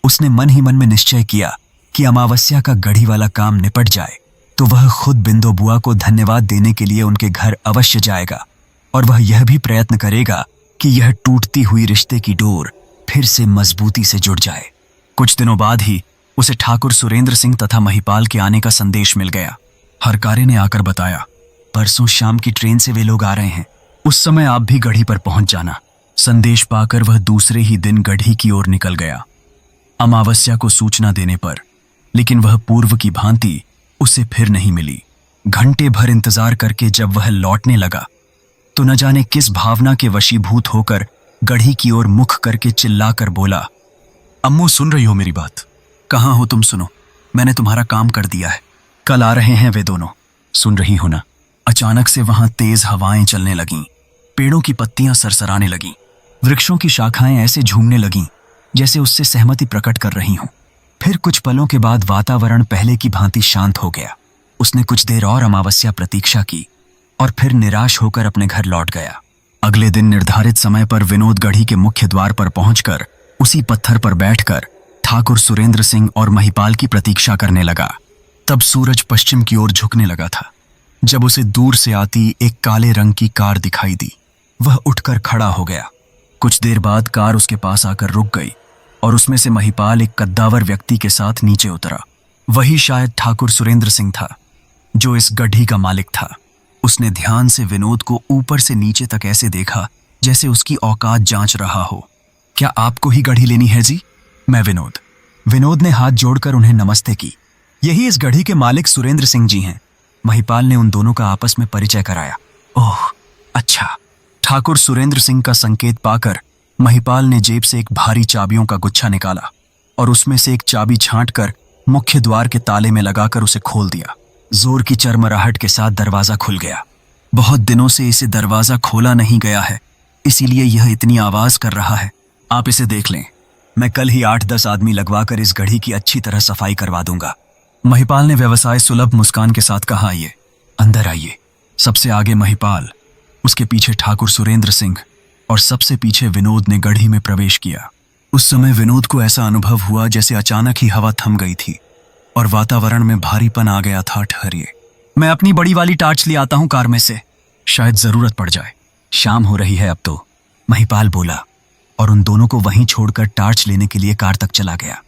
उसने मन ही मन में निश्चय किया कि अमावस्या का गढ़ी वाला काम निपट जाए तो वह खुद बिंदु बुआ को धन्यवाद देने के लिए उनके घर अवश्य जाएगा और वह यह भी प्रयत्न करेगा कि यह टूटती हुई रिश्ते की डोर फिर से मजबूती से जुड़ जाए। कुछ दिनों बाद ही उसे ठाकुर सुरेंद्र सिंह तथा महिपाल के आने का संदेश मिल गया। हरकारे ने आकर बताया, परसों शाम की ट्रेन से वे लोग आ रहे हैं, उस समय आप भी गढ़ी पर पहुंच जाना। संदेश पाकर वह दूसरे ही दिन गढ़ी की ओर निकल गया अमावस्या को सूचना देने पर, लेकिन वह पूर्व की भांति उसे फिर नहीं मिली। घंटे भर इंतजार करके जब वह लौटने लगा तो न जाने किस भावना के वशीभूत होकर गढ़ी की ओर मुख करके चिल्लाकर बोला, अम्मू सुन रही हो मेरी बात? कहाँ हो तुम? सुनो, मैंने तुम्हारा काम कर दिया है। कल आ रहे हैं वे दोनों, सुन रही हो ना? अचानक से वहां तेज हवाएं चलने लगीं, पेड़ों की पत्तियां सरसराने लगीं, वृक्षों की शाखाएं ऐसे झूमने लगीं जैसे उससे सहमति प्रकट कर रही हों। फिर कुछ पलों के बाद वातावरण पहले की भांति शांत हो गया। उसने कुछ देर और अमावस्या प्रतीक्षा की और फिर निराश होकर अपने घर लौट गया। अगले दिन निर्धारित समय पर विनोद गढ़ी के मुख्य द्वार पर पहुंचकर उसी पत्थर पर बैठकर ठाकुर सुरेंद्र सिंह और महिपाल की प्रतीक्षा करने लगा। तब सूरज पश्चिम की ओर झुकने लगा था जब उसे दूर से आती एक काले रंग की कार दिखाई दी। वह उठकर खड़ा हो गया। कुछ देर बाद कार उसके पास आकर रुक गई और उसमें से महिपाल एक कद्दावर व्यक्ति के साथ नीचे उतरा। वही शायद ठाकुर सुरेंद्र सिंह था जो इस गड्ढी का मालिक था। उसने ध्यान से विनोद को ऊपर से नीचे तक ऐसे देखा जैसे उसकी औकात जांच रहा हो। क्या आपको ही गढ़ी लेनी है जी? मैं विनोद। विनोद ने हाथ जोड़कर उन्हें नमस्ते की। यही इस गढ़ी के मालिक सुरेंद्र सिंह जी हैं। महिपाल ने उन दोनों का आपस में परिचय कराया। ओह अच्छा। ठाकुर सुरेंद्र सिंह का संकेत पाकर महिपाल ने जेब से एक भारी चाबियों का गुच्छा निकाला और उसमें से एक चाबी छांटकर मुख्य द्वार के ताले में लगाकर उसे खोल दिया। जोर की चरमराहट के साथ दरवाजा खुल गया। बहुत दिनों से इसे दरवाजा खोला नहीं गया है, इसीलिए यह इतनी आवाज कर रहा है। आप इसे देख लें, मैं कल ही 8-10 आदमी लगवाकर इस गढ़ी की अच्छी तरह सफाई करवा दूंगा। महिपाल ने व्यवसाय सुलभ मुस्कान के साथ कहा। आइए अंदर आइए। सबसे आगे महिपाल, उसके पीछे ठाकुर सुरेंद्र सिंह और सबसे पीछे विनोद ने गढ़ी में प्रवेश किया। उस समय विनोद को ऐसा अनुभव हुआ जैसे अचानक ही हवा थम गई थी और वातावरण में भारीपन आ गया था। ठहरिए, मैं अपनी बड़ी वाली टार्च ले आता हूं कार में से, शायद जरूरत पड़ जाए। शाम हो रही है अब तो, महिपाल बोला और उन दोनों को वहीं छोड़कर टार्च लेने के लिए कार तक चला गया।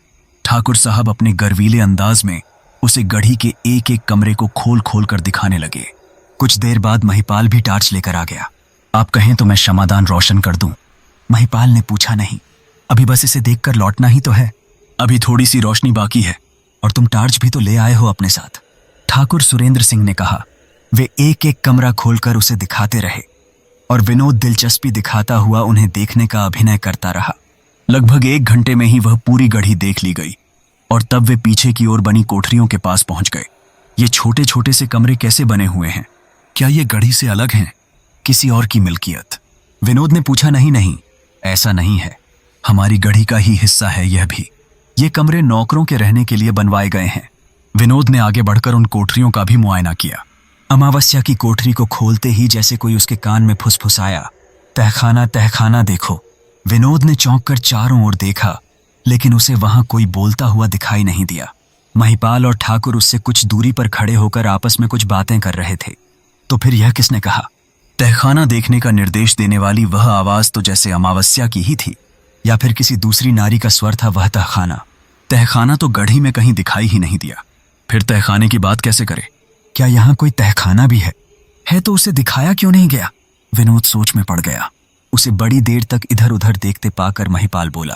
ठाकुर साहब अपने गर्वीले अंदाज में उसे गढ़ी के एक एक कमरे को खोल खोल कर दिखाने लगे। कुछ देर बाद महिपाल भी टार्च लेकर आ गया। आप कहें तो मैं क्षमादान रोशन कर दूं? महिपाल ने पूछा। नहीं, अभी बस इसे देखकर लौटना ही तो है। अभी थोड़ी सी रोशनी बाकी है और तुम टार्च भी तो ले आए हो अपने साथ, ठाकुर सुरेंद्र सिंह ने कहा। वे एक एक कमरा खोलकर उसे दिखाते रहे और विनोद दिलचस्पी दिखाता हुआ उन्हें देखने का अभिनय करता रहा। लगभग 1 घंटे में ही वह पूरी गढ़ी देख ली गई और तब वे पीछे की ओर बनी कोठरियों के पास पहुंच गए। ये छोटे छोटे से कमरे कैसे बने हुए हैं? क्या ये गढ़ी से अलग हैं? किसी और की मिल्कियत? विनोद ने पूछा। नहीं नहीं, ऐसा नहीं है, हमारी गढ़ी का ही हिस्सा है यह भी। ये कमरे नौकरों के रहने के लिए बनवाए गए हैं। विनोद ने आगे बढ़कर उन कोठरियों का भी मुआयना किया। अमावस्या की कोठरी को खोलते ही जैसे कोई उसके कान में फुसफुसाया, तहखाना तहखाना देखो। विनोद ने चौंक कर चारों ओर देखा, लेकिन उसे वहां कोई बोलता हुआ दिखाई नहीं दिया। महिपाल और ठाकुर उससे कुछ दूरी पर खड़े होकर आपस में कुछ बातें कर रहे थे। तो फिर यह किसने कहा? तहखाना देखने का निर्देश देने वाली वह आवाज तो जैसे अमावस्या की ही थी, या फिर किसी दूसरी नारी का स्वर था वह तहखाना। तहखाना तो गढ़ी में कहीं दिखाई ही नहीं दिया। फिर तहखाने की बात कैसे करे? क्या यहाँ कोई तहखाना भी है तो उसे दिखाया क्यों नहीं गया? विनोद सोच में पड़ गया। उसे बड़ी देर तक इधर उधर देखते पाकर महिपाल बोला,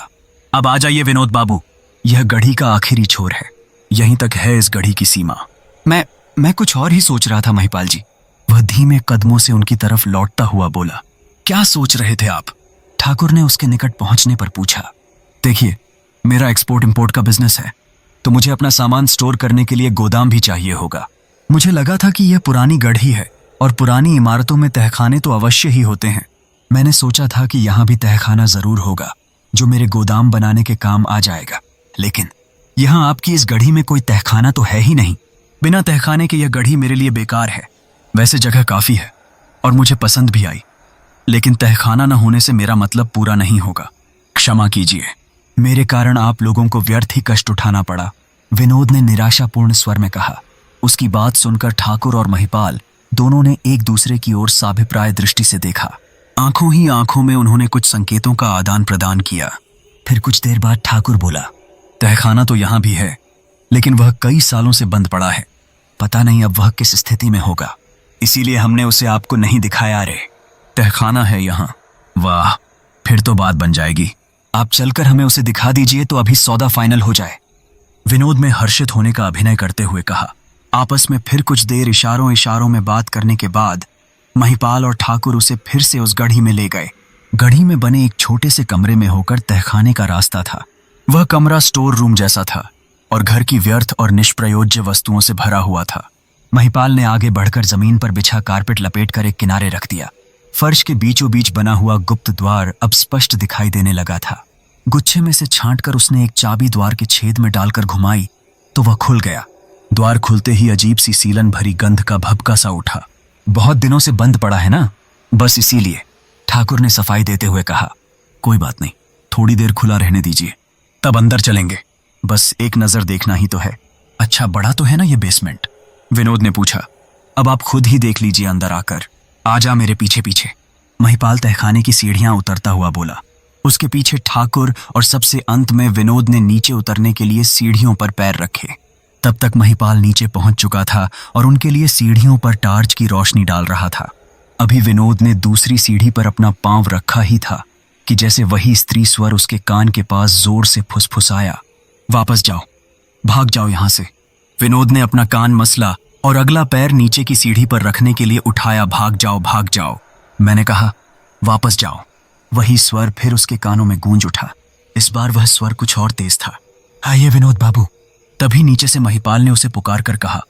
अब आ जाइए विनोद बाबू, यह गढ़ी का आखिरी छोर है, यहीं तक है इस गढ़ी की सीमा। मैं कुछ और ही सोच रहा था महिपाल जी। वह धीमे कदमों से उनकी तरफ लौटता हुआ बोला। क्या सोच रहे थे आप? ठाकुर ने उसके निकट पहुंचने पर पूछा। देखिए, मेरा एक्सपोर्ट इंपोर्ट का बिजनेस है, तो मुझे अपना सामान स्टोर करने के लिए गोदाम भी चाहिए होगा। मुझे लगा था कि यह पुरानी गढ़ी है और पुरानी इमारतों में तहखाने तो अवश्य ही होते हैं। मैंने सोचा था कि यहाँ भी तहखाना जरूर होगा जो मेरे गोदाम बनाने के काम आ जाएगा, लेकिन यहाँ आपकी इस गढ़ी में कोई तहखाना तो है ही नहीं। बिना तहखाने के यह गढ़ी मेरे लिए बेकार है। वैसे जगह काफी है और मुझे पसंद भी आई, लेकिन तहखाना न होने से मेरा मतलब पूरा नहीं होगा। क्षमा कीजिए, मेरे कारण आप लोगों को व्यर्थ ही कष्ट उठाना पड़ा, विनोद ने निराशापूर्ण स्वर में कहा। उसकी बात सुनकर ठाकुर और महिपाल दोनों ने एक दूसरे की ओर साभिप्राय दृष्टि से देखा। आंखों ही आंखों में उन्होंने कुछ संकेतों का आदान प्रदान किया। फिर कुछ देर बाद ठाकुर बोला, तहखाना तो यहां भी है, लेकिन वह कई सालों से बंद पड़ा है। पता नहीं अब वह किस स्थिति में होगा, इसीलिए हमने उसे आपको नहीं दिखाया। रे, तहखाना है यहाँ। वाह, फिर तो बात बन जाएगी। आप चलकर हमें उसे दिखा दीजिए तो अभी सौदा फाइनल हो जाए, विनोद में हर्षित होने का अभिनय करते हुए कहा। आपस में फिर कुछ देर इशारों इशारों में बात करने के बाद महिपाल और ठाकुर उसे फिर से उस गढ़ी में ले गए। गढ़ी में बने एक छोटे से कमरे में होकर तहखाने का रास्ता था। वह कमरा स्टोर रूम जैसा था और घर की व्यर्थ और निष्प्रयोज्य वस्तुओं से भरा हुआ था। महिपाल ने आगे बढ़कर जमीन पर बिछा कारपेट लपेटकर एक किनारे रख दिया। फर्श के बीचों बीच बना हुआ गुप्त द्वार अब स्पष्ट दिखाई देने लगा था। गुच्छे में से छांटकर उसने एक चाबी द्वार के छेद में डालकर घुमाई तो वह खुल गया। द्वार खुलते ही अजीब सी सीलन भरी गंध का भभका सा उठा। बहुत दिनों से बंद पड़ा है ना, बस इसीलिए, ठाकुर ने सफाई देते हुए कहा। कोई बात नहीं, थोड़ी देर खुला रहने दीजिए, तब अंदर चलेंगे। बस एक नजर देखना ही तो है। अच्छा, बड़ा तो है ना ये बेसमेंट? विनोद ने पूछा। अब आप खुद ही देख लीजिए अंदर आकर। आजा मेरे पीछे पीछे, महिपाल तहखाने की सीढ़ियां उतरता हुआ बोला। उसके पीछे ठाकुर और सबसे अंत में विनोद ने नीचे उतरने के लिए सीढ़ियों पर पैर रखे। तब तक महिपाल नीचे पहुंच चुका था और उनके लिए सीढ़ियों पर टार्च की रोशनी डाल रहा था। अभी विनोद ने दूसरी सीढ़ी पर अपना पांव रखा ही था कि जैसे वही स्त्री स्वर उसके कान के पास जोर से फुसफुसाया, वापस जाओ, भाग जाओ यहां से। विनोद ने अपना कान मसला और अगला पैर नीचे की सीढ़ी पर रखने के लिए उठाया। भाग जाओ, भाग जाओ, मैंने कहा, वापस जाओ। वही स्वर फिर उसके कानों में गूंज उठा। इस बार वह स्वर कुछ और तेज था। आइए विनोद बाबू, तभी नीचे से महिपाल ने उसे पुकार कर कहा।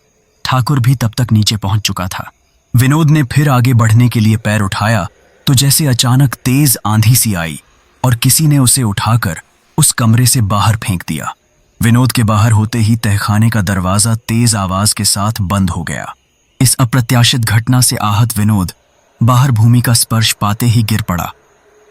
ठाकुर भी तब तक नीचे पहुंच चुका था। विनोद ने फिर आगे बढ़ने के लिए पैर उठाया तो जैसे अचानक तेज आंधी सी आई और किसी ने उसे उठाकर उस कमरे से बाहर फेंक दिया। विनोद के बाहर होते ही तहखाने का दरवाजा तेज आवाज के साथ बंद हो गया। इस अप्रत्याशित घटना से आहत विनोद बाहर भूमि का स्पर्श पाते ही गिर पड़ा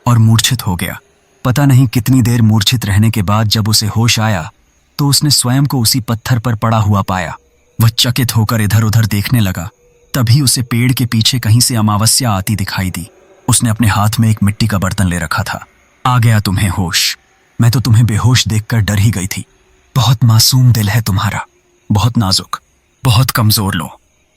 और मूर्छित हो गया। पता नहीं कितनी देर मूर्छित रहने के बाद जब उसे होश आया तो उसने स्वयं को उसी पत्थर पर पड़ा हुआ पाया। वह चकित होकर इधर उधर देखने लगा। तभी उसे पेड़ के पीछे कहीं से अमावस्या आती दिखाई दी। उसने अपने हाथ में एक मिट्टी का बर्तन ले रखा था। आ गया तुम्हें होश? मैं तो तुम्हें बेहोश देखकर डर ही गई थी। बहुत मासूम दिल है तुम्हारा, बहुत नाजुक, बहुत कमजोर। लो,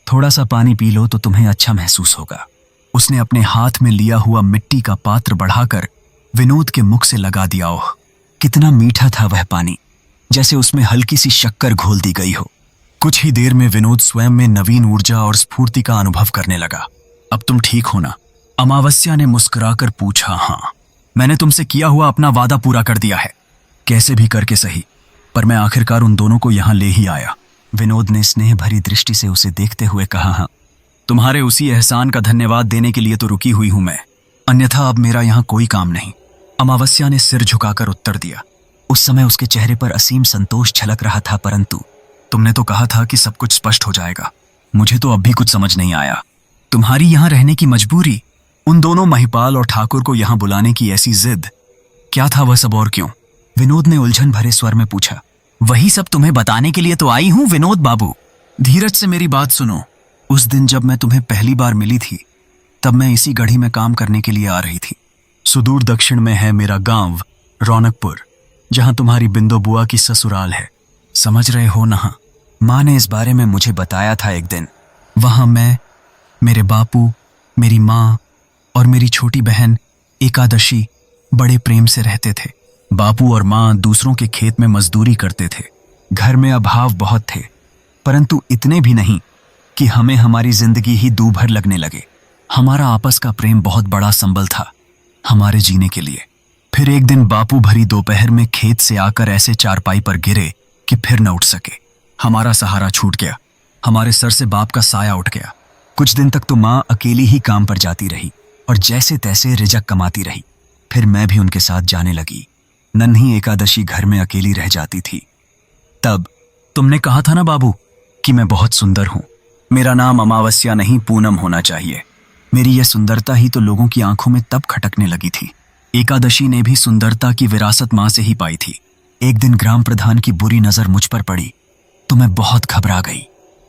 थोड़ा सा पानी पी लो तो तुम्हें अच्छा महसूस होगा। उसने अपने हाथ में लिया हुआ मिट्टी का पात्र बढ़ाकर विनोद के मुख से लगा दिया। ओह, कितना मीठा था वह पानी, जैसे उसमें हल्की सी शक्कर घोल दी गई हो। कुछ ही देर में विनोद स्वयं में नवीन ऊर्जा और स्फूर्ति का अनुभव करने लगा। अब तुम ठीक हो ना? अमावस्या ने मुस्कुराकर पूछा। हाँ, मैंने तुमसे किया हुआ अपना वादा पूरा कर दिया है, कैसे भी करके सही, पर मैं आखिरकार उन दोनों को यहां ले ही आया। विनोद ने स्नेह भरी दृष्टि से उसे देखते हुए कहा, हाँ, तुम्हारे उसी एहसान का धन्यवाद देने के लिए तो रुकी हुई हूं मैं, अन्यथा अब मेरा यहां कोई काम नहीं। अमावस्या ने सिर झुकाकर उत्तर दिया। उस समय उसके चेहरे पर असीम संतोष झलक रहा था, परंतु तुमने तो कहा था कि सब कुछ स्पष्ट हो जाएगा। मुझे तो अब भी कुछ समझ नहीं आया। तुम्हारी यहां रहने की मजबूरी, उन दोनों महिपाल और ठाकुर को यहां बुलाने की ऐसी जिद, क्या था वह सब और क्यों? विनोद ने उलझन भरे स्वर में पूछा। वही सब तुम्हें बताने के लिए तो आई हूं विनोद बाबू। धीरज से मेरी बात सुनो। उस दिन जब मैं तुम्हें पहली बार मिली थी, तब मैं इसी गढ़ी में काम करने के लिए आ रही थी। सुदूर दक्षिण में है मेरा गांव रौनकपुर, जहां तुम्हारी बिंदो बुआ की ससुराल है। समझ रहे हो ना? माँ ने इस बारे में मुझे बताया था एक दिन। वहां मैं, मेरे बापू, मेरी माँ और मेरी छोटी बहन एकादशी बड़े प्रेम से रहते थे। बापू और माँ दूसरों के खेत में मजदूरी करते थे। घर में अभाव बहुत थे, परंतु इतने भी नहीं कि हमें हमारी जिंदगी ही दूभर लगने लगे। हमारा आपस का प्रेम बहुत बड़ा संबल था हमारे जीने के लिए। फिर एक दिन बापू भरी दोपहर में खेत से आकर ऐसे चारपाई पर गिरे कि फिर न उठ सके। हमारा सहारा छूट गया, हमारे सर से बाप का साया उठ गया। कुछ दिन तक तो माँ अकेली ही काम पर जाती रही और जैसे तैसे रिजक कमाती रही। फिर मैं भी उनके साथ जाने लगी। नन्ही एकादशी घर में अकेली रह जाती थी। तब तुमने कहा था ना बाबू कि मैं बहुत सुंदर हूं। मेरा नाम अमावस्या नहीं पूनम होना चाहिए। मेरी यह सुंदरता ही तो लोगों की आंखों में तब खटकने लगी थी। एकादशी ने भी सुंदरता की विरासत मां से ही पाई थी। एक दिन ग्राम प्रधान की बुरी नजर मुझ पर पड़ी तो मैं बहुत घबरा गई।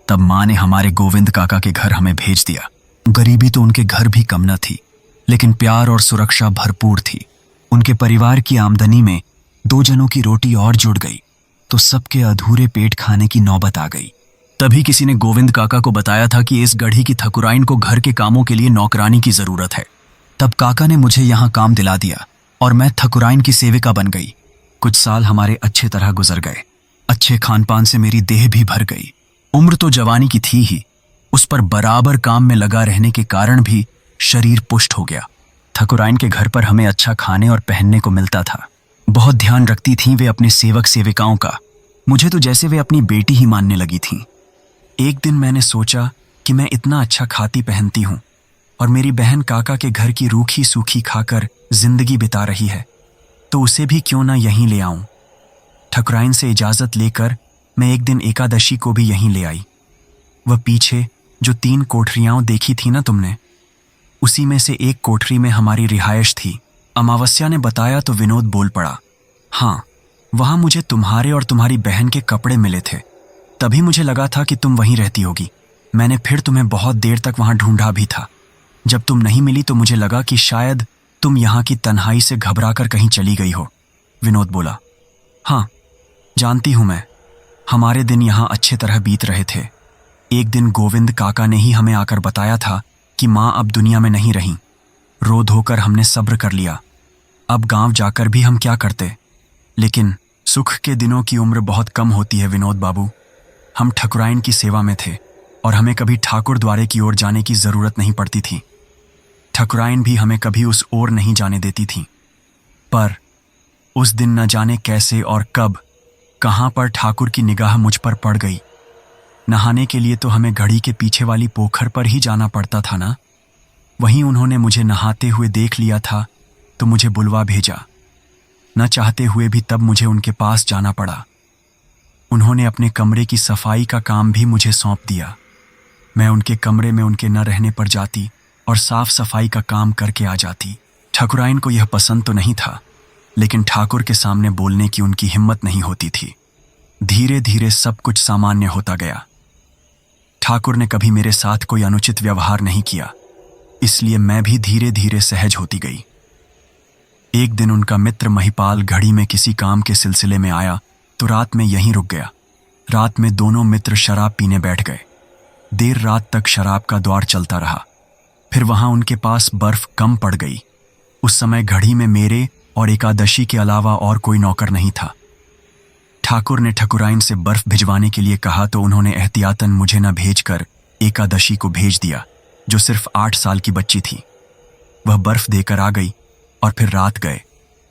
तब मां ने हमारे गोविंद काका के घर हमें भेज दिया। गरीबी तो उनके घर भी कम न थी, लेकिन प्यार और सुरक्षा भरपूर थी। उनके परिवार की आमदनी में 2 जनों की रोटी और जुड़ गई तो सबके अधूरे पेट खाने की नौबत आ गई। तभी किसी ने गोविंद काका को बताया था कि इस गढ़ी की ठकुराइन को घर के कामों के लिए नौकरानी की जरूरत है। तब काका ने मुझे यहाँ काम दिला दिया और मैं ठकुराइन की सेविका बन गई। कुछ साल हमारे अच्छे तरह गुजर गए। अच्छे खान पान से मेरी देह भी भर गई। उम्र तो जवानी की थी ही, उस पर बराबर काम में लगा रहने के कारण भी शरीर पुष्ट हो गया। ठकुराइन के घर पर हमें अच्छा खाने और पहनने को मिलता था। बहुत ध्यान रखती थीं वे अपने सेवक सेविकाओं का। मुझे तो जैसे वे अपनी बेटी ही मानने लगी थीं। एक दिन मैंने सोचा कि मैं इतना अच्छा खाती पहनती हूँ और मेरी बहन काका के घर की रूखी सूखी खाकर जिंदगी बिता रही है, तो उसे भी क्यों ना यहीं ले आऊं। ठकुराइन से इजाजत लेकर मैं एक दिन एकादशी को भी यहीं ले आई। वह पीछे जो 3 कोठरियां देखी थी ना तुमने, उसी में से एक कोठरी में हमारी रिहायश थी। अमावस्या ने बताया तो विनोद बोल पड़ा, हाँ, वहां मुझे तुम्हारे और तुम्हारी बहन के कपड़े मिले थे। तभी मुझे लगा था कि तुम वहीं रहती होगी। मैंने फिर तुम्हें बहुत देर तक वहां ढूंढा भी था। जब तुम नहीं मिली तो मुझे लगा कि शायद तुम यहाँ की तन्हाई से घबराकर कहीं चली गई हो। विनोद बोला, हाँ, जानती हूं मैं। हमारे दिन यहाँ अच्छे तरह बीत रहे थे। एक दिन गोविंद काका ने ही हमें आकर बताया था कि माँ अब दुनिया में नहीं रहीं। रो धोकर हमने सब्र कर लिया। अब गांव जाकर भी हम क्या करते, लेकिन सुख के दिनों की उम्र बहुत कम होती है विनोद बाबू। हम ठकुराइन की सेवा में थे और हमें कभी ठाकुर द्वारे की ओर जाने की जरूरत नहीं पड़ती थी। ठकुराइन भी हमें कभी उस ओर नहीं जाने देती थी। पर उस दिन न जाने कैसे और कब कहां पर ठाकुर की निगाह मुझ पर पड़ गई। नहाने के लिए तो हमें गढ़ी के पीछे वाली पोखर पर ही जाना पड़ता था ना। वहीं उन्होंने मुझे नहाते हुए देख लिया था तो मुझे बुलवा भेजा। न चाहते हुए भी तब मुझे उनके पास जाना पड़ा। उन्होंने अपने कमरे की सफाई का काम भी मुझे सौंप दिया। मैं उनके कमरे में उनके न रहने पर जाती और साफ सफाई का काम करके आ जाती। ठकुराइन को यह पसंद तो नहीं था, लेकिन ठाकुर के सामने बोलने की उनकी हिम्मत नहीं होती थी। धीरे धीरे सब कुछ सामान्य होता गया। ठाकुर ने कभी मेरे साथ कोई अनुचित व्यवहार नहीं किया, इसलिए मैं भी धीरे धीरे सहज होती गई। एक दिन उनका मित्र महिपाल घड़ी में किसी काम के सिलसिले में आया तो रात में यहीं रुक गया। रात में दोनों मित्र शराब पीने बैठ गए। देर रात तक शराब का दौर चलता रहा। फिर वहां उनके पास बर्फ कम पड़ गई। उस समय घड़ी में मेरे और एकादशी के अलावा और कोई नौकर नहीं था। ठाकुर ने ठकुराइन से बर्फ भिजवाने के लिए कहा तो उन्होंने एहतियातन मुझे न भेजकर एकादशी को भेज दिया, जो सिर्फ 8 साल की बच्ची थी। वह बर्फ देकर आ गई और फिर रात गए।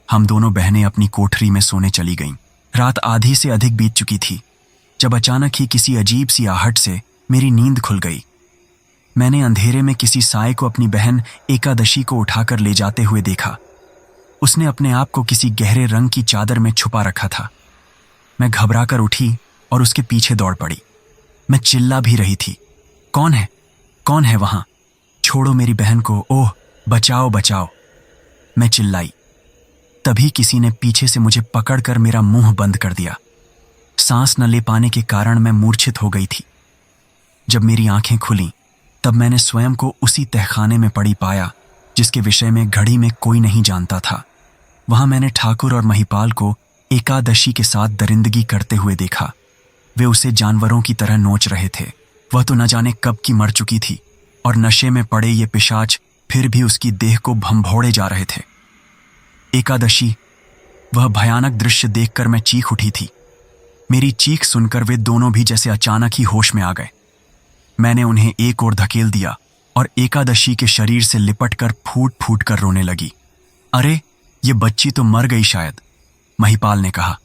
हम दोनों बहनें अपनी कोठरी में सोने चली गईं। रात आधी से अधिक बीत चुकी थी जब अचानक ही किसी अजीब सी आहट से मेरी नींद खुल गई। मैंने अंधेरे में किसी साए को अपनी बहन एकादशी को उठाकर ले जाते हुए देखा। उसने अपने आप को किसी गहरे रंग की चादर में छुपा रखा था। मैं घबराकर उठी और उसके पीछे दौड़ पड़ी। मैं चिल्ला भी रही थी, कौन है? कौन है वहां? छोड़ो मेरी बहन को, ओह बचाओ बचाओ, मैं चिल्लाई। तभी किसी ने पीछे से मुझे पकड़कर मेरा मुंह बंद कर दिया। सांस न ले पाने के कारण मैं मूर्छित हो गई थी। जब मेरी आंखें खुलीं तब मैंने स्वयं को उसी तहखाने में पड़ी पाया जिसके विषय में घड़ी में कोई नहीं जानता था। वहां मैंने ठाकुर और महिपाल को एकादशी के साथ दरिंदगी करते हुए देखा। वे उसे जानवरों की तरह नोच रहे थे। वह तो न जाने कब की मर चुकी थी और नशे में पड़े ये पिशाच फिर भी उसकी देह को भंभोड़े जा रहे थे। एकादशी, वह भयानक दृश्य देखकर मैं चीख उठी थी। मेरी चीख सुनकर वे दोनों भी जैसे अचानक ही होश में आ गए। मैंने उन्हें एक ओर धकेल दिया और एकादशी के शरीर से लिपटकर फूट फूट कर रोने लगी। अरे ये बच्ची तो मर गई शायद, महिपाल ने कहा।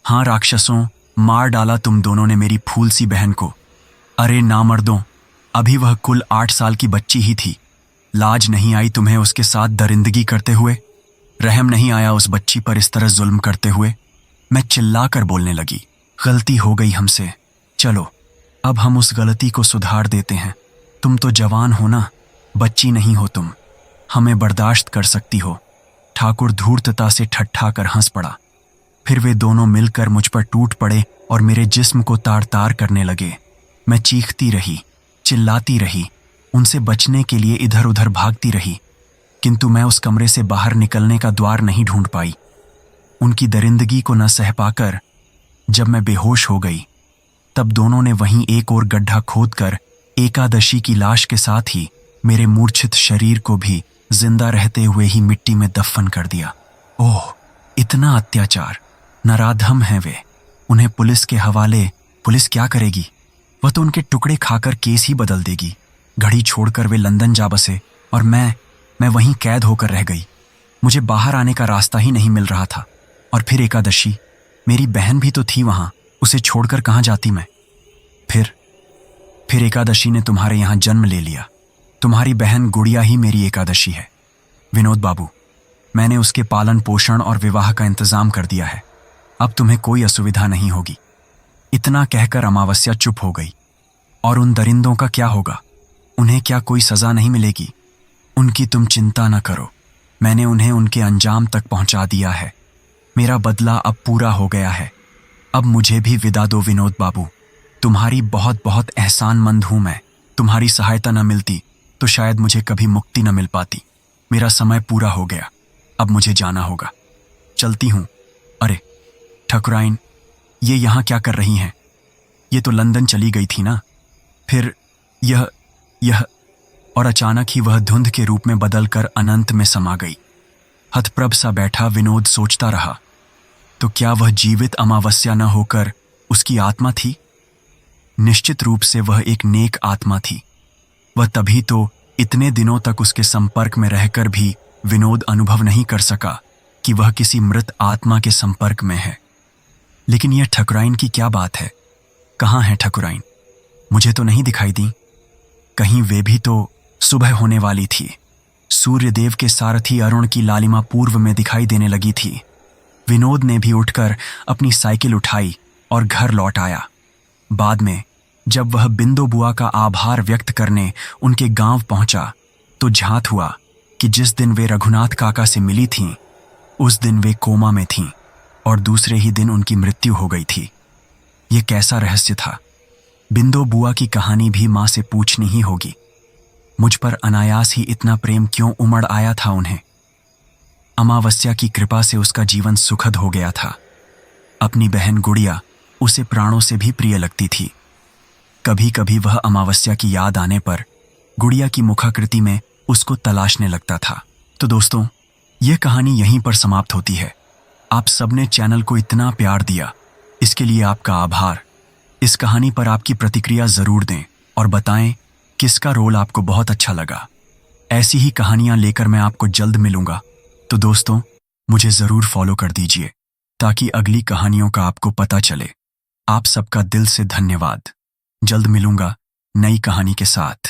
हाँ राक्षसों, मार डाला तुम दोनों ने मेरी फूल सी बहन को। अरे नामर्दों, अभी वह कुल 8 साल की बच्ची ही थी। लाज नहीं आई तुम्हें उसके साथ दरिंदगी करते हुए? रहम नहीं आया उस बच्ची पर इस तरह जुल्म करते हुए? मैं चिल्लाकर बोलने लगी, गलती हो गई हमसे, चलो अब हम उस गलती को सुधार देते हैं। तुम तो जवान हो ना, बच्ची नहीं हो तुम, हमें बर्दाश्त कर सकती हो। ठाकुर धूर्तता से ठट्ठा कर हंस पड़ा। फिर वे दोनों मिलकर मुझ पर टूट पड़े और मेरे जिस्म को तार तार करने लगे। मैं चीखती रही, चिल्लाती रही, उनसे बचने के लिए इधर उधर भागती रही, किंतु मैं उस कमरे से बाहर निकलने का द्वार नहीं ढूंढ पाई। उनकी दरिंदगी को न सह पाकर जब मैं बेहोश हो गई तब दोनों ने वहीं एक और गड्ढा खोदकर एकादशी की लाश के साथ ही मेरे मूर्छित शरीर को भी जिंदा रहते हुए ही मिट्टी में दफन कर दिया। ओह, इतना अत्याचार! नराधम हैं वे। उन्हें पुलिस के हवाले। पुलिस क्या करेगी? वह तो उनके टुकड़े खाकर केस ही बदल देगी। घड़ी छोड़कर वे लंदन जा बसे और मैं वहीं कैद होकर रह गई। मुझे बाहर आने का रास्ता ही नहीं मिल रहा था। और फिर एकादशी, मेरी बहन भी तो थी वहां, उसे छोड़कर कहाँ जाती मैं? फिर एकादशी ने तुम्हारे यहां जन्म ले लिया। तुम्हारी बहन गुड़िया ही मेरी एकादशी है। विनोद बाबू, मैंने उसके पालन पोषण और विवाह का इंतजाम कर दिया है। अब तुम्हें कोई असुविधा नहीं होगी। इतना कहकर अमावस्या चुप हो गई। और उन दरिंदों का क्या होगा? उन्हें क्या कोई सजा नहीं मिलेगी? उनकी तुम चिंता न करो, मैंने उन्हें उनके अंजाम तक पहुंचा दिया है। मेरा बदला अब पूरा हो गया है। अब मुझे भी विदा दो विनोद बाबू। तुम्हारी बहुत बहुत एहसानमंद हूं मैं। तुम्हारी सहायता न मिलती तो शायद मुझे कभी मुक्ति न मिल पाती। मेरा समय पूरा हो गया, अब मुझे जाना होगा। चलती हूं। अरे ठकुराइन, ये यहाँ क्या कर रही हैं? ये तो लंदन चली गई थी ना? फिर यह और अचानक ही वह धुंध के रूप में बदलकर अनंत में समा गई। हतप्रभ सा बैठा विनोद सोचता रहा, तो क्या वह जीवित अमावस्या न होकर उसकी आत्मा थी? निश्चित रूप से वह एक नेक आत्मा थी। वह तभी तो इतने दिनों तक उसके संपर्क में रहकर भी विनोद अनुभव नहीं कर सका कि वह किसी मृत आत्मा के संपर्क में है। लेकिन यह ठकुराइन की क्या बात है? कहाँ है ठकुराइन? मुझे तो नहीं दिखाई दी। कहीं वे भी तो सुबह होने वाली थी। सूर्यदेव के सारथी अरुण की लालिमा पूर्व में दिखाई देने लगी थी। विनोद ने भी उठकर अपनी साइकिल उठाई और घर लौट आया। बाद में जब वह बिंदु बुआ का आभार व्यक्त करने उनके गांव पहुंचा तो झात हुआ कि जिस दिन वे रघुनाथ काका से मिली थीं, उस दिन वे कोमा में थीं और दूसरे ही दिन उनकी मृत्यु हो गई थी। ये कैसा रहस्य था? बिंदु बुआ की कहानी भी मां से पूछनी ही होगी। मुझ पर अनायास ही इतना प्रेम क्यों उमड़ आया था उन्हें? अमावस्या की कृपा से उसका जीवन सुखद हो गया था। अपनी बहन गुड़िया उसे प्राणों से भी प्रिय लगती थी। कभी कभी वह अमावस्या की याद आने पर गुड़िया की मुखाकृति में उसको तलाशने लगता था। तो दोस्तों, यह कहानी यहीं पर समाप्त होती है। आप सबने चैनल को इतना प्यार दिया, इसके लिए आपका आभार। इस कहानी पर आपकी प्रतिक्रिया जरूर दें और बताएं किसका रोल आपको बहुत अच्छा लगा। ऐसी ही कहानियां लेकर मैं आपको जल्द मिलूंगा। तो दोस्तों, मुझे ज़रूर फॉलो कर दीजिए ताकि अगली कहानियों का आपको पता चले। आप सबका दिल से धन्यवाद। जल्द मिलूंगा नई कहानी के साथ।